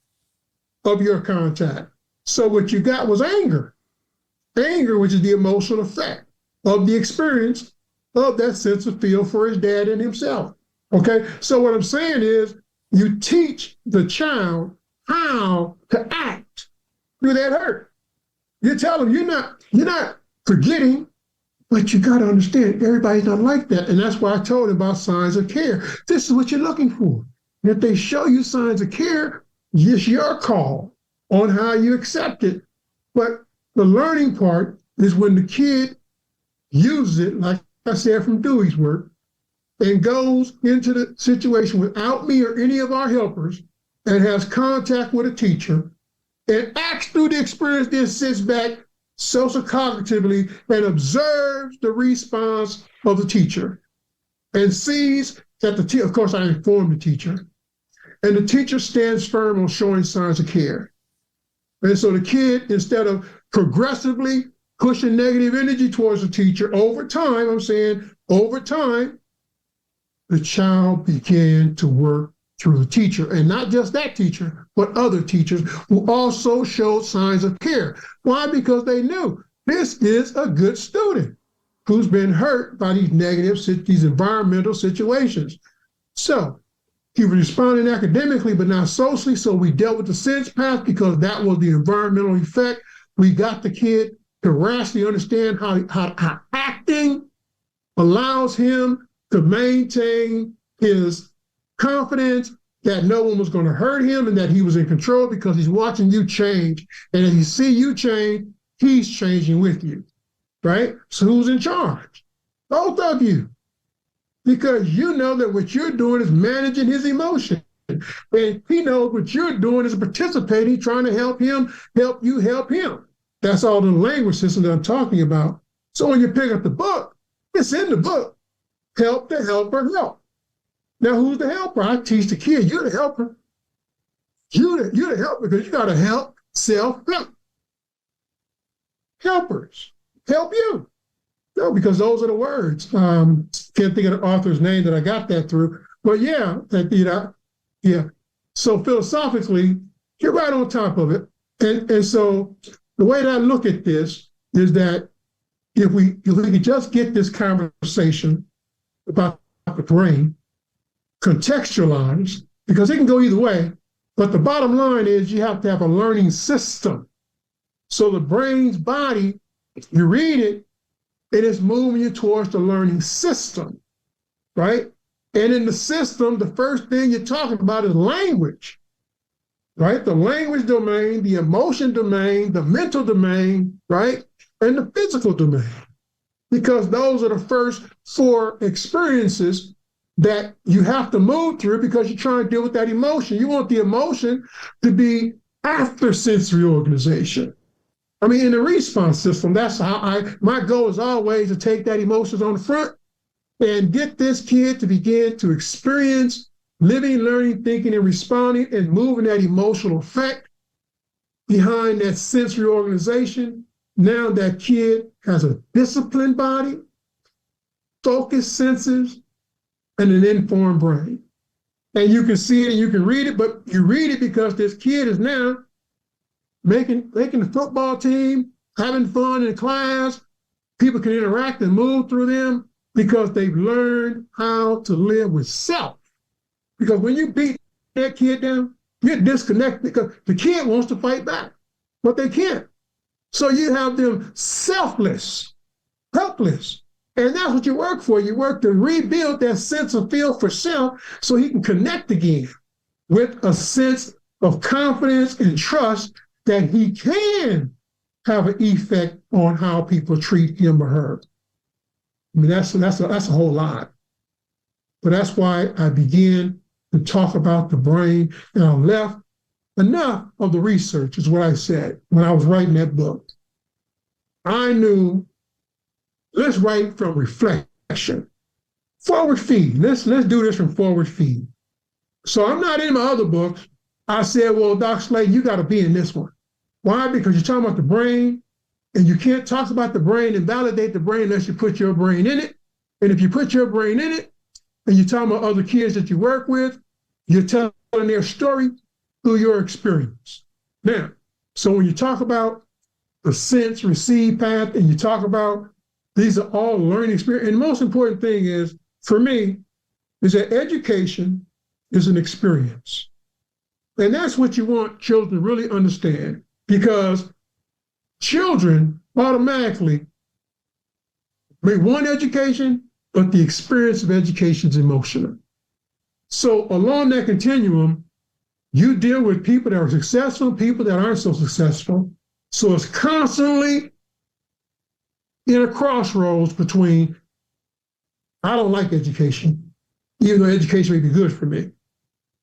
of your contact. So what you got was anger. Anger, which is the emotional effect of the experience of that sense of feel for his dad and himself. Okay, so what I'm saying is you teach the child how to act through that hurt. You tell them you're not forgetting, but you got to understand everybody's not like that. And that's why I told him about signs of care. This is what you're looking for. And if they show you signs of care, it's your call on how you accept it. But the learning part is when the kid uses it, like I said from Dewey's work, and goes into the situation without me or any of our helpers and has contact with a teacher and acts through the experience, then sits back social cognitively and observes the response of the teacher and sees that the teacher, of course I inform the teacher, and the teacher stands firm on showing signs of care. And so the kid, instead of progressively pushing negative energy towards the teacher, over time, I'm saying over time, the child began to work through the teacher, and not just that teacher, but other teachers who also showed signs of care. Why? Because they knew this is a good student who's been hurt by these environmental situations. So he was responding academically, but not socially. So we dealt with the sense path because that was the environmental effect. We got the kid to rationally understand how acting allows him to maintain his confidence that no one was going to hurt him and that he was in control because he's watching you change. And as he see you change, he's changing with you, right? So who's in charge? Both of you. Because you know that what you're doing is managing his emotion. And he knows what you're doing is participating, trying to help him, help you, help him. That's all the language system that I'm talking about. So when you pick up the book, it's in the book. Help the helper help. Now, who's the helper? I teach the kid, you're the helper. You're the helper because you got to help self-help. Helpers, help you. No, because those are the words. Can't think of the author's name that I got that through. But yeah. So philosophically, you're right on top of it. And so the way that I look at this is that if we could just get this conversation about the brain contextualized, because it can go either way, but the bottom line is you have to have a learning system. So the brain's body, you read it, it is moving you towards the learning system, right? And in the system, the first thing you're talking about is language, right? The language domain, the emotion domain, the mental domain, right? And the physical domain, because those are the first four experiences that you have to move through because you're trying to deal with that emotion. You want the emotion to be after sensory organization. I mean, in the response system, that's how my goal is always to take that emotions on the front and get this kid to begin to experience living, learning, thinking, and responding and moving that emotional effect behind that sensory organization. Now that kid has a disciplined body, focused senses, and an informed brain. And you can see it and you can read it, but you read it because this kid is now making the football team, having fun in class. People can interact and move through them because they've learned how to live with self. Because when you beat that kid down, you're disconnected because the kid wants to fight back, but they can't. So you have them selfless, helpless. And that's what you work for. You work to rebuild that sense of feel for self so he can connect again with a sense of confidence and trust that he can have an effect on how people treat him or her. I mean, that's a whole lot. But that's why I began to talk about the brain, and I left enough of the research, is what I said when I was writing that book. I knew, let's write from reflection. Forward feed. Let's do this from forward feed. So I'm not in my other books. I said, well, Dr. Slaton, you got to be in this one. Why? Because you're talking about the brain, and you can't talk about the brain and validate the brain unless you put your brain in it. And if you put your brain in it, and you're talking about other kids that you work with, you're telling their story through your experience. Now, so when you talk about the sense receive path, and you talk about these are all learning experience, and the most important thing is, for me, is that education is an experience. And that's what you want children to really understand, because children automatically may want education, but the experience of education is emotional. So along that continuum, you deal with people that are successful, people that aren't so successful. So it's constantly in a crossroads between, I don't like education, even though education may be good for me.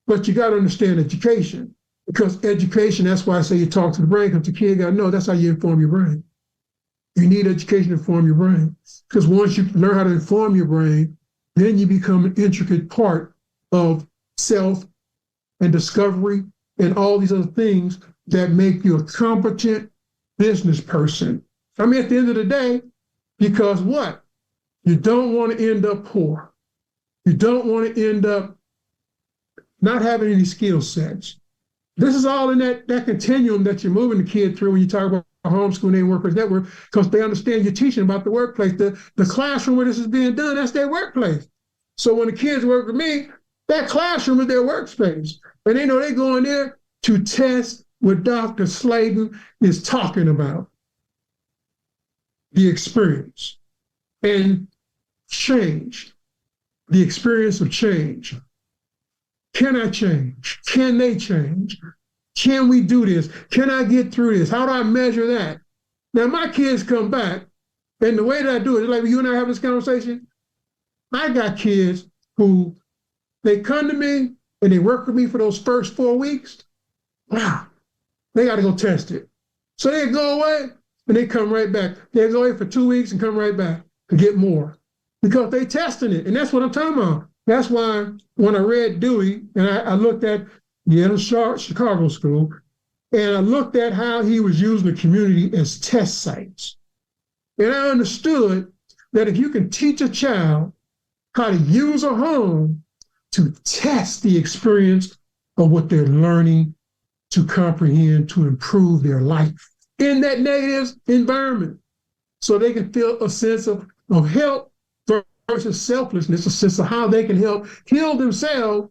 But you got to understand education, because education, that's why I say you talk to the brain, because the kid got to know that's how you inform your brain. You need education to inform your brain, because once you learn how to inform your brain, then you become an intricate part of self and discovery and all these other things that make you a competent business person. I mean, at the end of the day, because what? You don't want to end up poor. You don't want to end up not having any skill sets. This is all in that continuum that you're moving the kid through when you talk about homeschooling and workplace network, because they understand you're teaching about the workplace. The classroom where this is being done, that's their workplace. So when the kids work with me, that classroom is their workspace. And they know they're going there to test what Dr. Slaton is talking about, the experience and change, the experience of change. Can I change? Can they change? Can we do this? Can I get through this? How do I measure that? Now, my kids come back, and the way that I do it is like you and I have this conversation. I got kids who, they come to me and they work with me for those first 4 weeks. Wow, they got to go test it. So they go away and they come right back. They go away for 2 weeks and come right back to get more because they testing it. And that's what I'm talking about. That's why when I read Dewey and I looked at the Chicago School, and I looked at how he was using the community as test sites. And I understood that if you can teach a child how to use a home to test the experience of what they're learning to comprehend, to improve their life in that negative environment. so they can feel a sense of help versus selflessness, a sense of how they can help heal themselves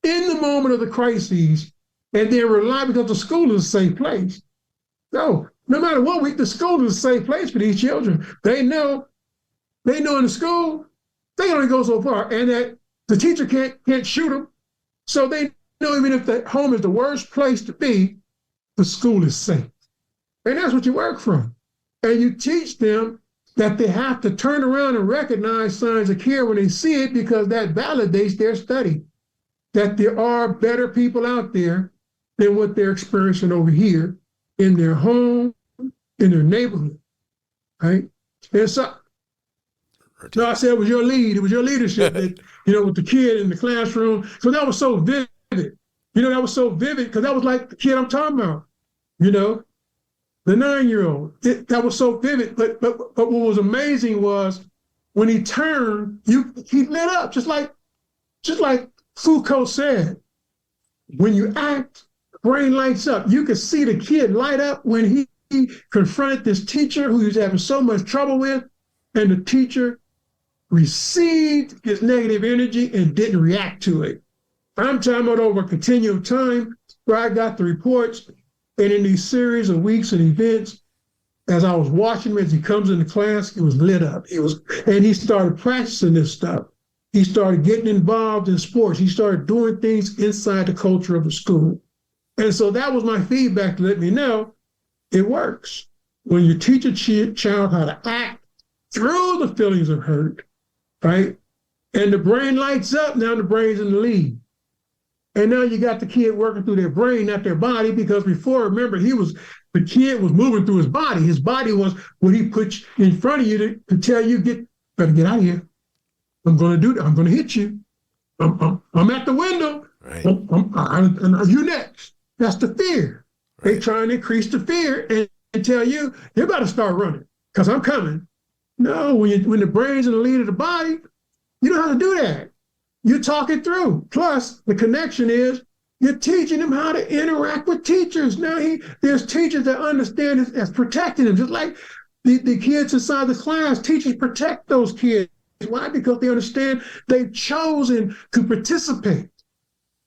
in the moment of the crises, and then rely, because the school is a safe place. So no matter what week, the school is a safe place for these children. They know in the school, they only go so far, and that the teacher can't shoot them. So they know even if the home is the worst place to be, the school is safe. And that's what you work from. And you teach them that they have to turn around and recognize signs of care when they see it, because that validates their study, that there are better people out there than what they're experiencing over here in their home, in their neighborhood, right? And so, no, I said it was your lead. It was your leadership that, with the kid in the classroom. So that was so vivid. That was so vivid because that was like the kid I'm talking about, the 9-year-old. That was so vivid. But what was amazing was when he turned, he lit up, just like Foucault said. When you act, the brain lights up. You could see the kid light up when he confronted this teacher who he was having so much trouble with, and the teacher received his negative energy and didn't react to it. I'm talking about over a continuum of time where I got the reports, and in these series of weeks and events, as I was watching him as he comes into class, it was lit up. And he started practicing this stuff. He started getting involved in sports. He started doing things inside the culture of the school. And so that was my feedback to let me know it works. When you teach a child how to act through the feelings of hurt, right? And the brain lights up, now the brain's in the lead. And now you got the kid working through their brain, not their body, because before, remember, the kid was moving through his body. His body was what he put in front of you to tell you, better get out of here. I'm going to do that. I'm going to hit you. I'm at the window. Right. You next. That's the fear. Right. They try and increase the fear and tell you better start running because I'm coming. No, when the brain's in the lead of the body, you know how to do that. You talk it through. Plus, the connection is you're teaching them how to interact with teachers. Now, there's teachers that understand it as protecting them, just like the kids inside the class. Teachers protect those kids. Why? Because they understand they've chosen to participate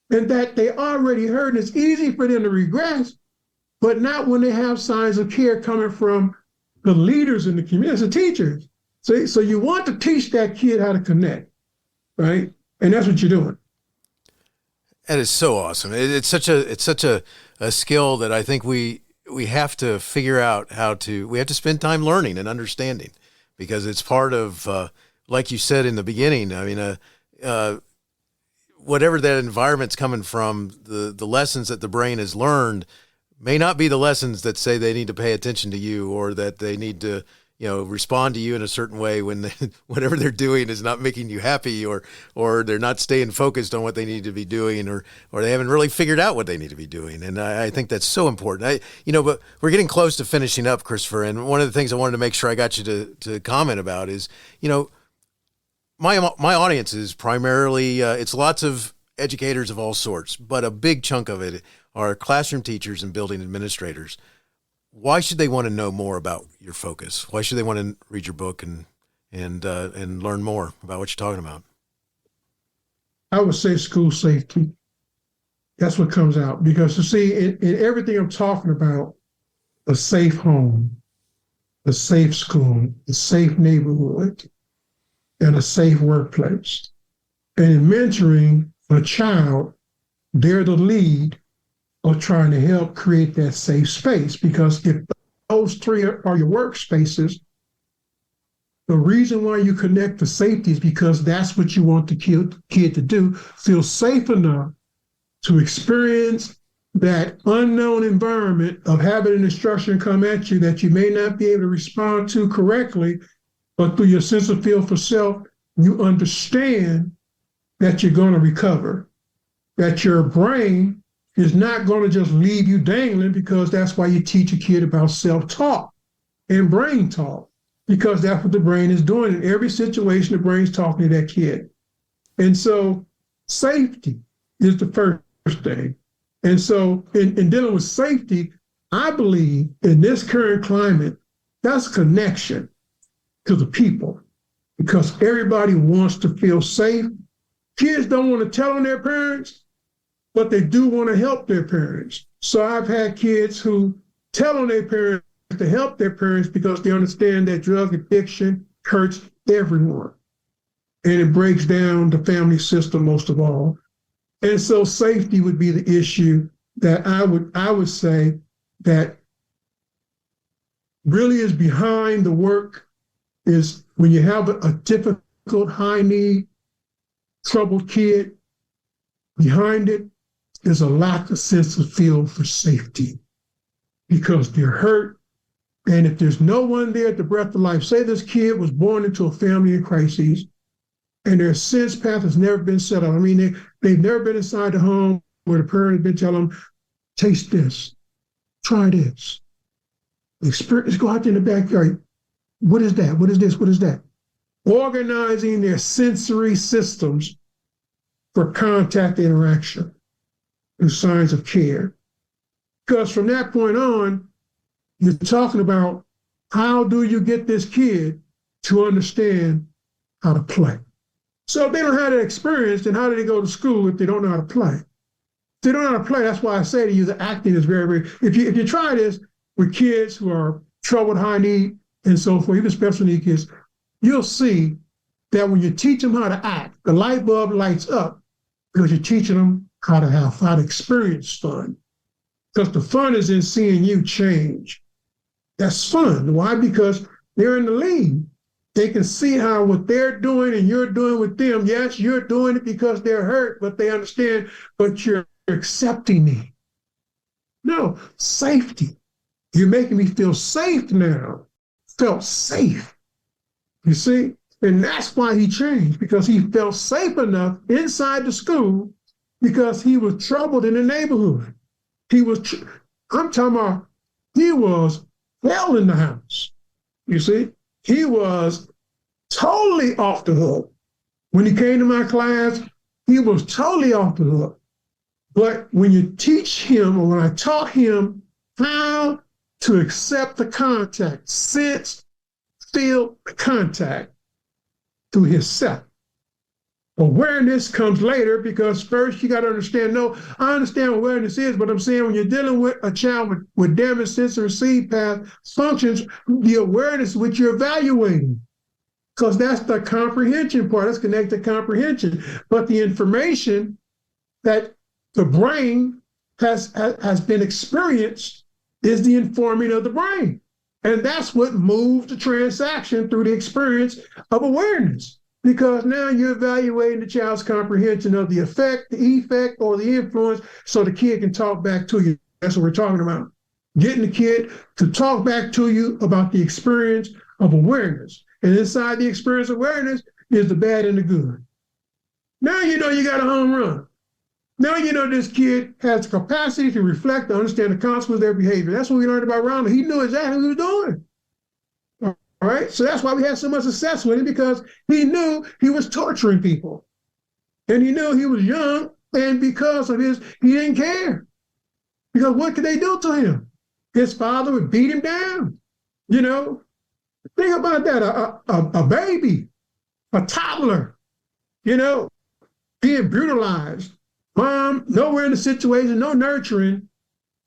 and that they already heard, and it's easy for them to regress, but not when they have signs of care coming from the leaders in the community, the teachers. So you want to teach that kid how to connect, right? And that's what you're doing. That is so awesome. It's such a skill that I think we have to figure out we have to spend time learning and understanding, because it's part of, like you said in the beginning, I mean, whatever that environment's coming from, the lessons that the brain has learned may not be the lessons that say they need to pay attention to you, or that they need to, respond to you in a certain way when whatever they're doing is not making you happy, or they're not staying focused on what they need to be doing, or they haven't really figured out what they need to be doing. And I think that's so important. But we're getting close to finishing up, Christopher. And one of the things I wanted to make sure I got you to comment about is, my audience is primarily, it's lots of educators of all sorts, but a big chunk of it are classroom teachers and building administrators. Why should they want to know more about your focus? Why should they want to read your book and learn more about what you're talking about? I would say school safety. That's what comes out. Because you see, in everything I'm talking about, a safe home, a safe school, a safe neighborhood, and a safe workplace. And in mentoring a child, they're the lead of trying to help create that safe space. Because if those three are your workspaces, the reason why you connect to safety is because that's what you want the kid to do, feel safe enough to experience that unknown environment of having an instruction come at you that you may not be able to respond to correctly, but through your sense of feel for self, you understand that you're going to recover, that your brain is not going to just leave you dangling, because that's why you teach a kid about self-talk and brain talk, because that's what the brain is doing. In every situation, the brain's talking to that kid. And so safety is the first thing. And so in dealing with safety, I believe in this current climate, That's connection to the people, because everybody wants to feel safe. Kids don't want to tell on their parents, but they do want to help their parents. So I've had kids who tell on their parents to help their parents because they understand that drug addiction hurts everyone. And it breaks down the family system most of all. And so safety would be the issue that I would say that really is behind the work, is when you have a difficult, high need, troubled kid, behind it is a lack of sense of feel for safety because they're hurt. And if there's no one there at the breath of life, say this kid was born into a family in crises and their sense path has never been set up. I mean, they've never been inside the home where the parent has been telling them, taste this, try this. Experience, go out there in the backyard. What is that? What is this? What is that? Organizing their sensory systems for contact interaction and signs of care. Because from that point on, you're talking about how do you get this kid to understand how to play. So if they don't have that experience, then how do they go to school if they don't know how to play? If they don't know how to play, that's why I say to you the acting is very, very, if you try this with kids who are troubled, high need, and so forth, even special need kids, you'll see that when you teach them how to act, the light bulb lights up because you're teaching them how to experience fun. Because the fun is in seeing you change. That's fun. Why? Because they're in the lead. They can see how what they're doing and you're doing with them, yes, you're doing it because they're hurt, but they understand, but you're accepting me. No, safety. You're making me feel safe now. Felt safe. You see? And that's why he changed, because he felt safe enough inside the school because he was troubled in the neighborhood. I'm talking about, he was hell in the house. You see? He was totally off the hook. When he came to my class, he was totally off the hook. But when you teach him, or when I taught him how to accept the contact, sense, feel the contact through his self. Awareness comes later, because first you got to understand, no, I understand what awareness is, but I'm saying when you're dealing with a child with damaged sense and receive path functions, the awareness which you're evaluating, because that's the comprehension part, that's connected to comprehension. But the information that the brain has been experienced is the informing of the brain. And that's what moves the transaction through the experience of awareness. Because now you're evaluating the child's comprehension of the effect, the effect, or the influence, so the kid can talk back to you. That's what we're talking about. Getting the kid to talk back to you about the experience of awareness. And inside the experience of awareness is the bad and the good. Now you know you got a home run. Now you know this kid has the capacity to reflect, to understand the consequences of their behavior. That's what we learned about Ronald. He knew exactly what he was doing. All right, so that's why we had so much success with him, because he knew he was torturing people. And he knew he was young, and because of he didn't care. Because what could they do to him? His father would beat him down. You know, think about that, a baby, a toddler, you know, being brutalized. Mom, nowhere in the situation, no nurturing,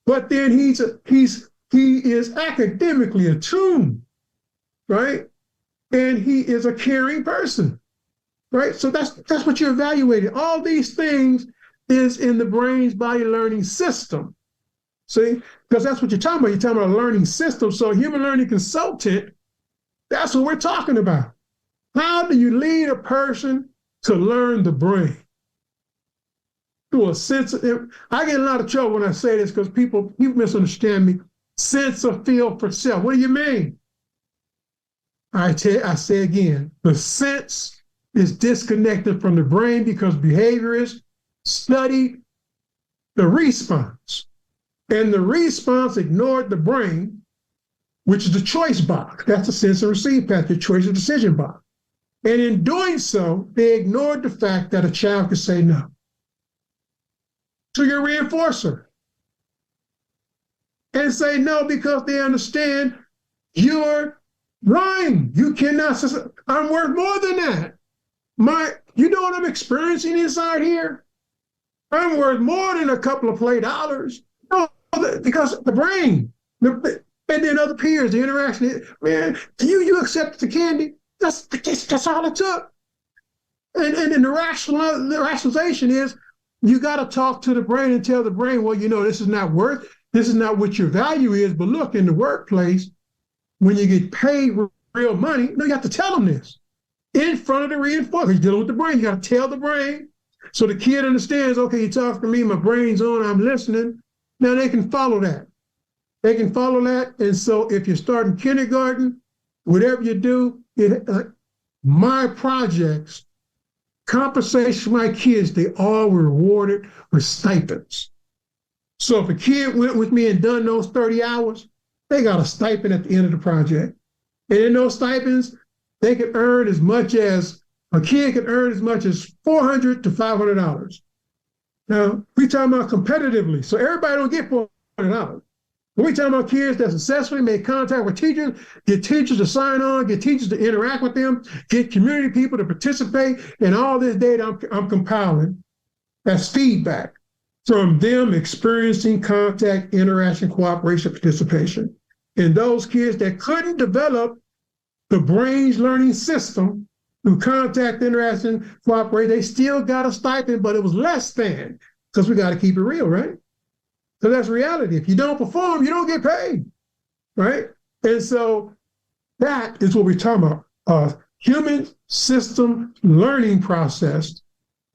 but then he is academically attuned. Right? And he is a caring person, right? So that's what you're evaluating. All these things is in the brain's body learning system. See? Because that's what you're talking about. You're talking about a learning system. So a human learning consultant, that's what we're talking about. How do you lead a person to learn the brain? Through a sense of, I get in a lot of trouble when I say this because people misunderstand me. Sense of feel for self. What do you mean? I say again, the sense is disconnected from the brain because behaviorists studied the response. And the response ignored the brain, which is the choice box. That's the sense and receive path, the choice of decision box. And in doing so, they ignored the fact that a child could say no to your reinforcer. And say no because they understand You're lying. You cannot. I'm worth more than that. You know what I'm experiencing inside here? I'm worth more than a couple of play dollars. No, because the brain, and then other peers, the interaction. Man, you accept the candy. That's all it took. And then the rationalization is you got to talk to the brain and tell the brain, well, this is not what your value is. But look, in the workplace, when you get paid real money, you have to tell them this in front of the reinforcer. You're dealing with the brain. You got to tell the brain so the kid understands, okay, you talk to me, my brain's on, I'm listening. Now they can follow that. And so if you start in kindergarten, whatever you do, my projects, compensation for my kids, they all were rewarded with stipends. So if a kid went with me and done those 30 hours, they got a stipend at the end of the project. And in those stipends, they could earn as much as $400 to $500. Now, we talking about competitively, so everybody don't get $400. We talking about kids that successfully make contact with teachers, get teachers to sign on, get teachers to interact with them, get community people to participate, and all this data I'm compiling as feedback from them experiencing contact, interaction, cooperation, participation. And those kids that couldn't develop the brain's learning system through contact, interaction, cooperation, they still got a stipend, but it was less than, because we got to keep it real, right? So that's reality. If you don't perform, you don't get paid, right? And so that is what we're talking about, a human system learning process.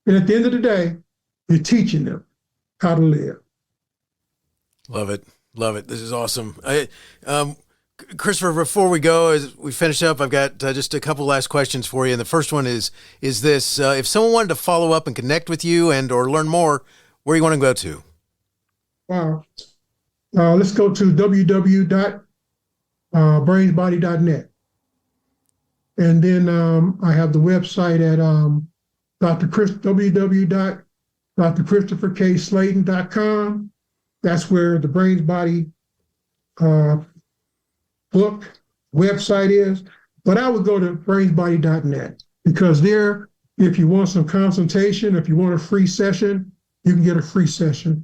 And at the end of the day, you're teaching them how to live. Love it. This is awesome. Christopher, before we go, as we finish up, I've got just a couple last questions for you. And the first one is this, if someone wanted to follow up and connect with you and or learn more, where do you want to go to? Wow. Let's go to www.brainsbody.net. And then I have the website at www.drchristopherkslaton.com. That's where the Brains Body book website is. But I would go to brainsbody.net, because there, if you want some consultation, if you want a free session, you can get a free session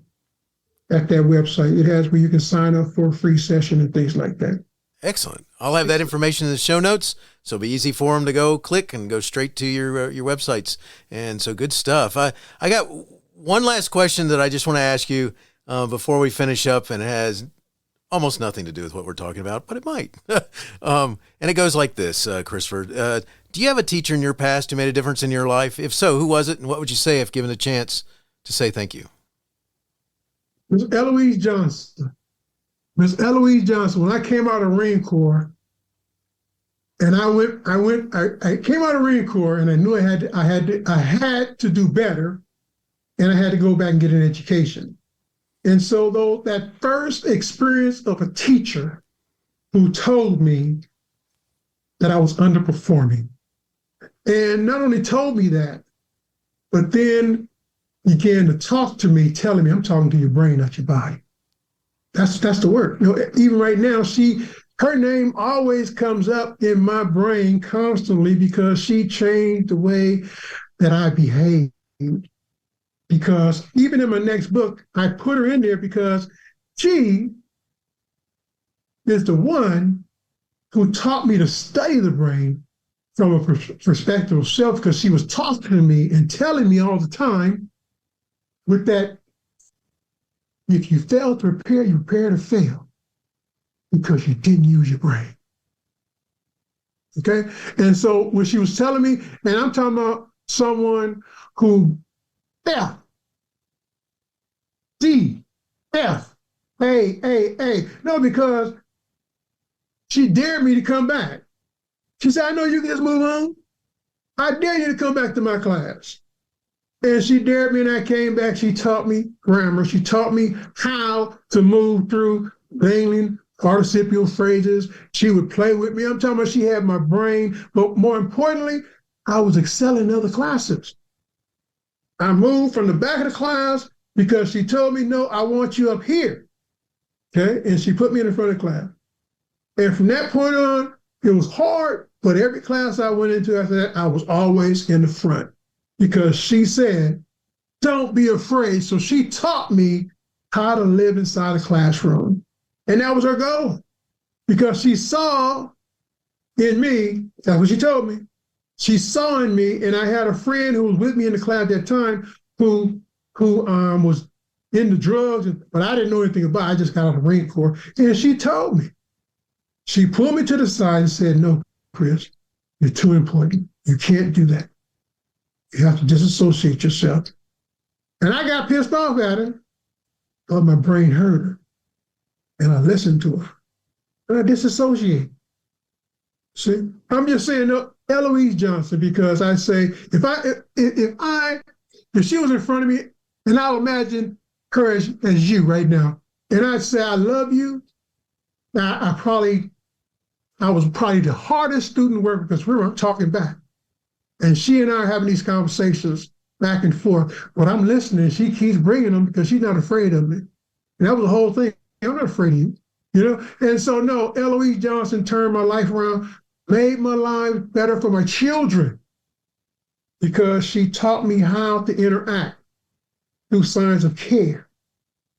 at that website. It has where you can sign up for a free session and things like that. Excellent. I'll have that information in the show notes, so it'll be easy for them to go click and go straight to your websites. And so good stuff. I got one last question that I just want to ask you before we finish up, and it has almost nothing to do with what we're talking about, but it might. And it goes like this, Christopher. Do you have a teacher in your past who made a difference in your life? If so, who was it, and what would you say if given a chance to say thank you? Miss Eloise Johnson. When I came out of the Marine Corps, and I came out of the Marine Corps, and I knew I had to do better, and I had to go back and get an education. And so though that first experience of a teacher who told me that I was underperforming, and not only told me that, but then began to talk to me, telling me, I'm talking to your brain, not your body. That's the word. Even right now, her name always comes up in my brain constantly, because she changed the way that I behave. Because even in my next book, I put her in there because she is the one who taught me to study the brain from a perspective of self, because she was talking to me and telling me all the time with that, if you fail to prepare, you prepare to fail, because you didn't use your brain. Okay? And so when she was telling me, and I'm talking about someone who F, D, F, A. No, because she dared me to come back. She said, I know you can just move on. I dare you to come back to my class. And she dared me, and I came back. She taught me grammar. She taught me how to move through mainly participial phrases. She would play with me. I'm talking about she had my brain, but more importantly, I was excelling in other classes. I moved from the back of the class because she told me, no, I want you up here. Okay? And she put me in the front of the class. And from that point on, it was hard, but every class I went into after that, I was always in the front because she said, don't be afraid. So she taught me how to live inside a classroom. And that was her goal because she saw in me, that's what she told me. She saw in me, and I had a friend who was with me in the class at that time who was into drugs, but I didn't know anything about it. I just got out of the Marine Corps. And she told me, she pulled me to the side and said, no, Chris, you're too important. You can't do that. You have to disassociate yourself. And I got pissed off at her, but my brain heard her. And I listened to her. And I disassociate. See, I'm just saying, no, Eloise Johnson, because I say, if she was in front of me, and I'll imagine her as you right now, and I'd say, I love you, I was probably the hardest student worker because we were talking back. And she and I are having these conversations back and forth. But I'm listening, and she keeps bringing them because she's not afraid of me. And that was the whole thing. I'm not afraid of you, you know? And so, no, Eloise Johnson turned my life around, made my life better for my children because she taught me how to interact through signs of care.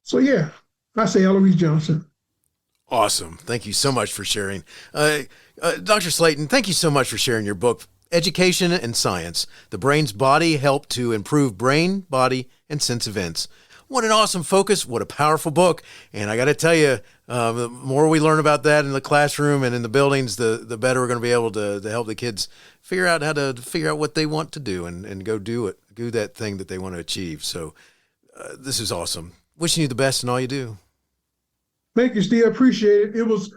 So, yeah, I say Eloise Johnson. Awesome. Thank you so much for sharing. Dr. Slaton, thank you so much for sharing your book, Education and Science, The Brain's Body Help to Improve Brain, Body, and Sense Events. What an awesome focus. What a powerful book. And I got to tell you, the more we learn about that in the classroom and in the buildings, the better we're going to be able to help the kids figure out how to figure out what they want to do and go do that thing that they want to achieve. So this is awesome. Wishing you the best in all you do. Thank you, Steve. I appreciate it. It was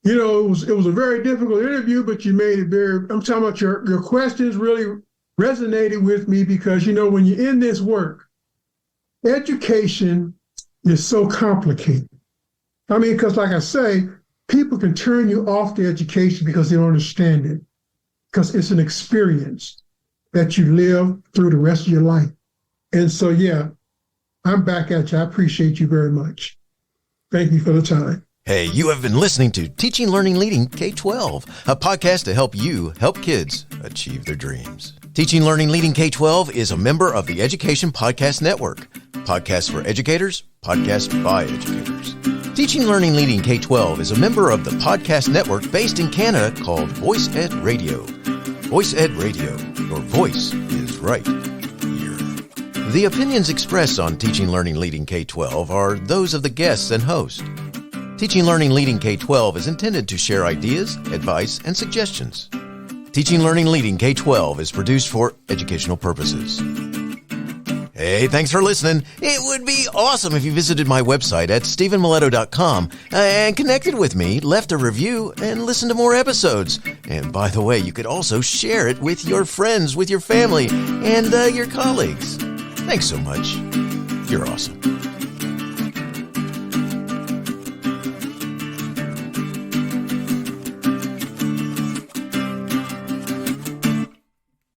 a very difficult interview, but you made it very, I'm talking about your questions really resonated with me because, when you're in this work, education is so complicated. I mean, because like I say, people can turn you off to education because they don't understand it, because it's an experience that you live through the rest of your life. And so, yeah, I'm back at you. I appreciate you very much. Thank you for the time. Hey, you have been listening to Teaching, Learning, Leading K-12, a podcast to help you help kids achieve their dreams. Teaching, Learning, Leading K-12 is a member of the Education Podcast Network. Podcasts for educators, podcasts by educators. Teaching, Learning, Leading K-12 is a member of the podcast network based in Canada called Voice Ed Radio. Voice Ed Radio, your voice is right here. The opinions expressed on Teaching, Learning, Leading K-12 are those of the guests and host. Teaching, Learning, Leading K-12 is intended to share ideas, advice, and suggestions. Teaching, Learning, Leading K-12 is produced for educational purposes. Hey, thanks for listening. It would be awesome if you visited my website at stephenmiletto.com and connected with me, left a review, and listened to more episodes. And by the way, you could also share it with your friends, with your family, and your colleagues. Thanks so much. You're awesome.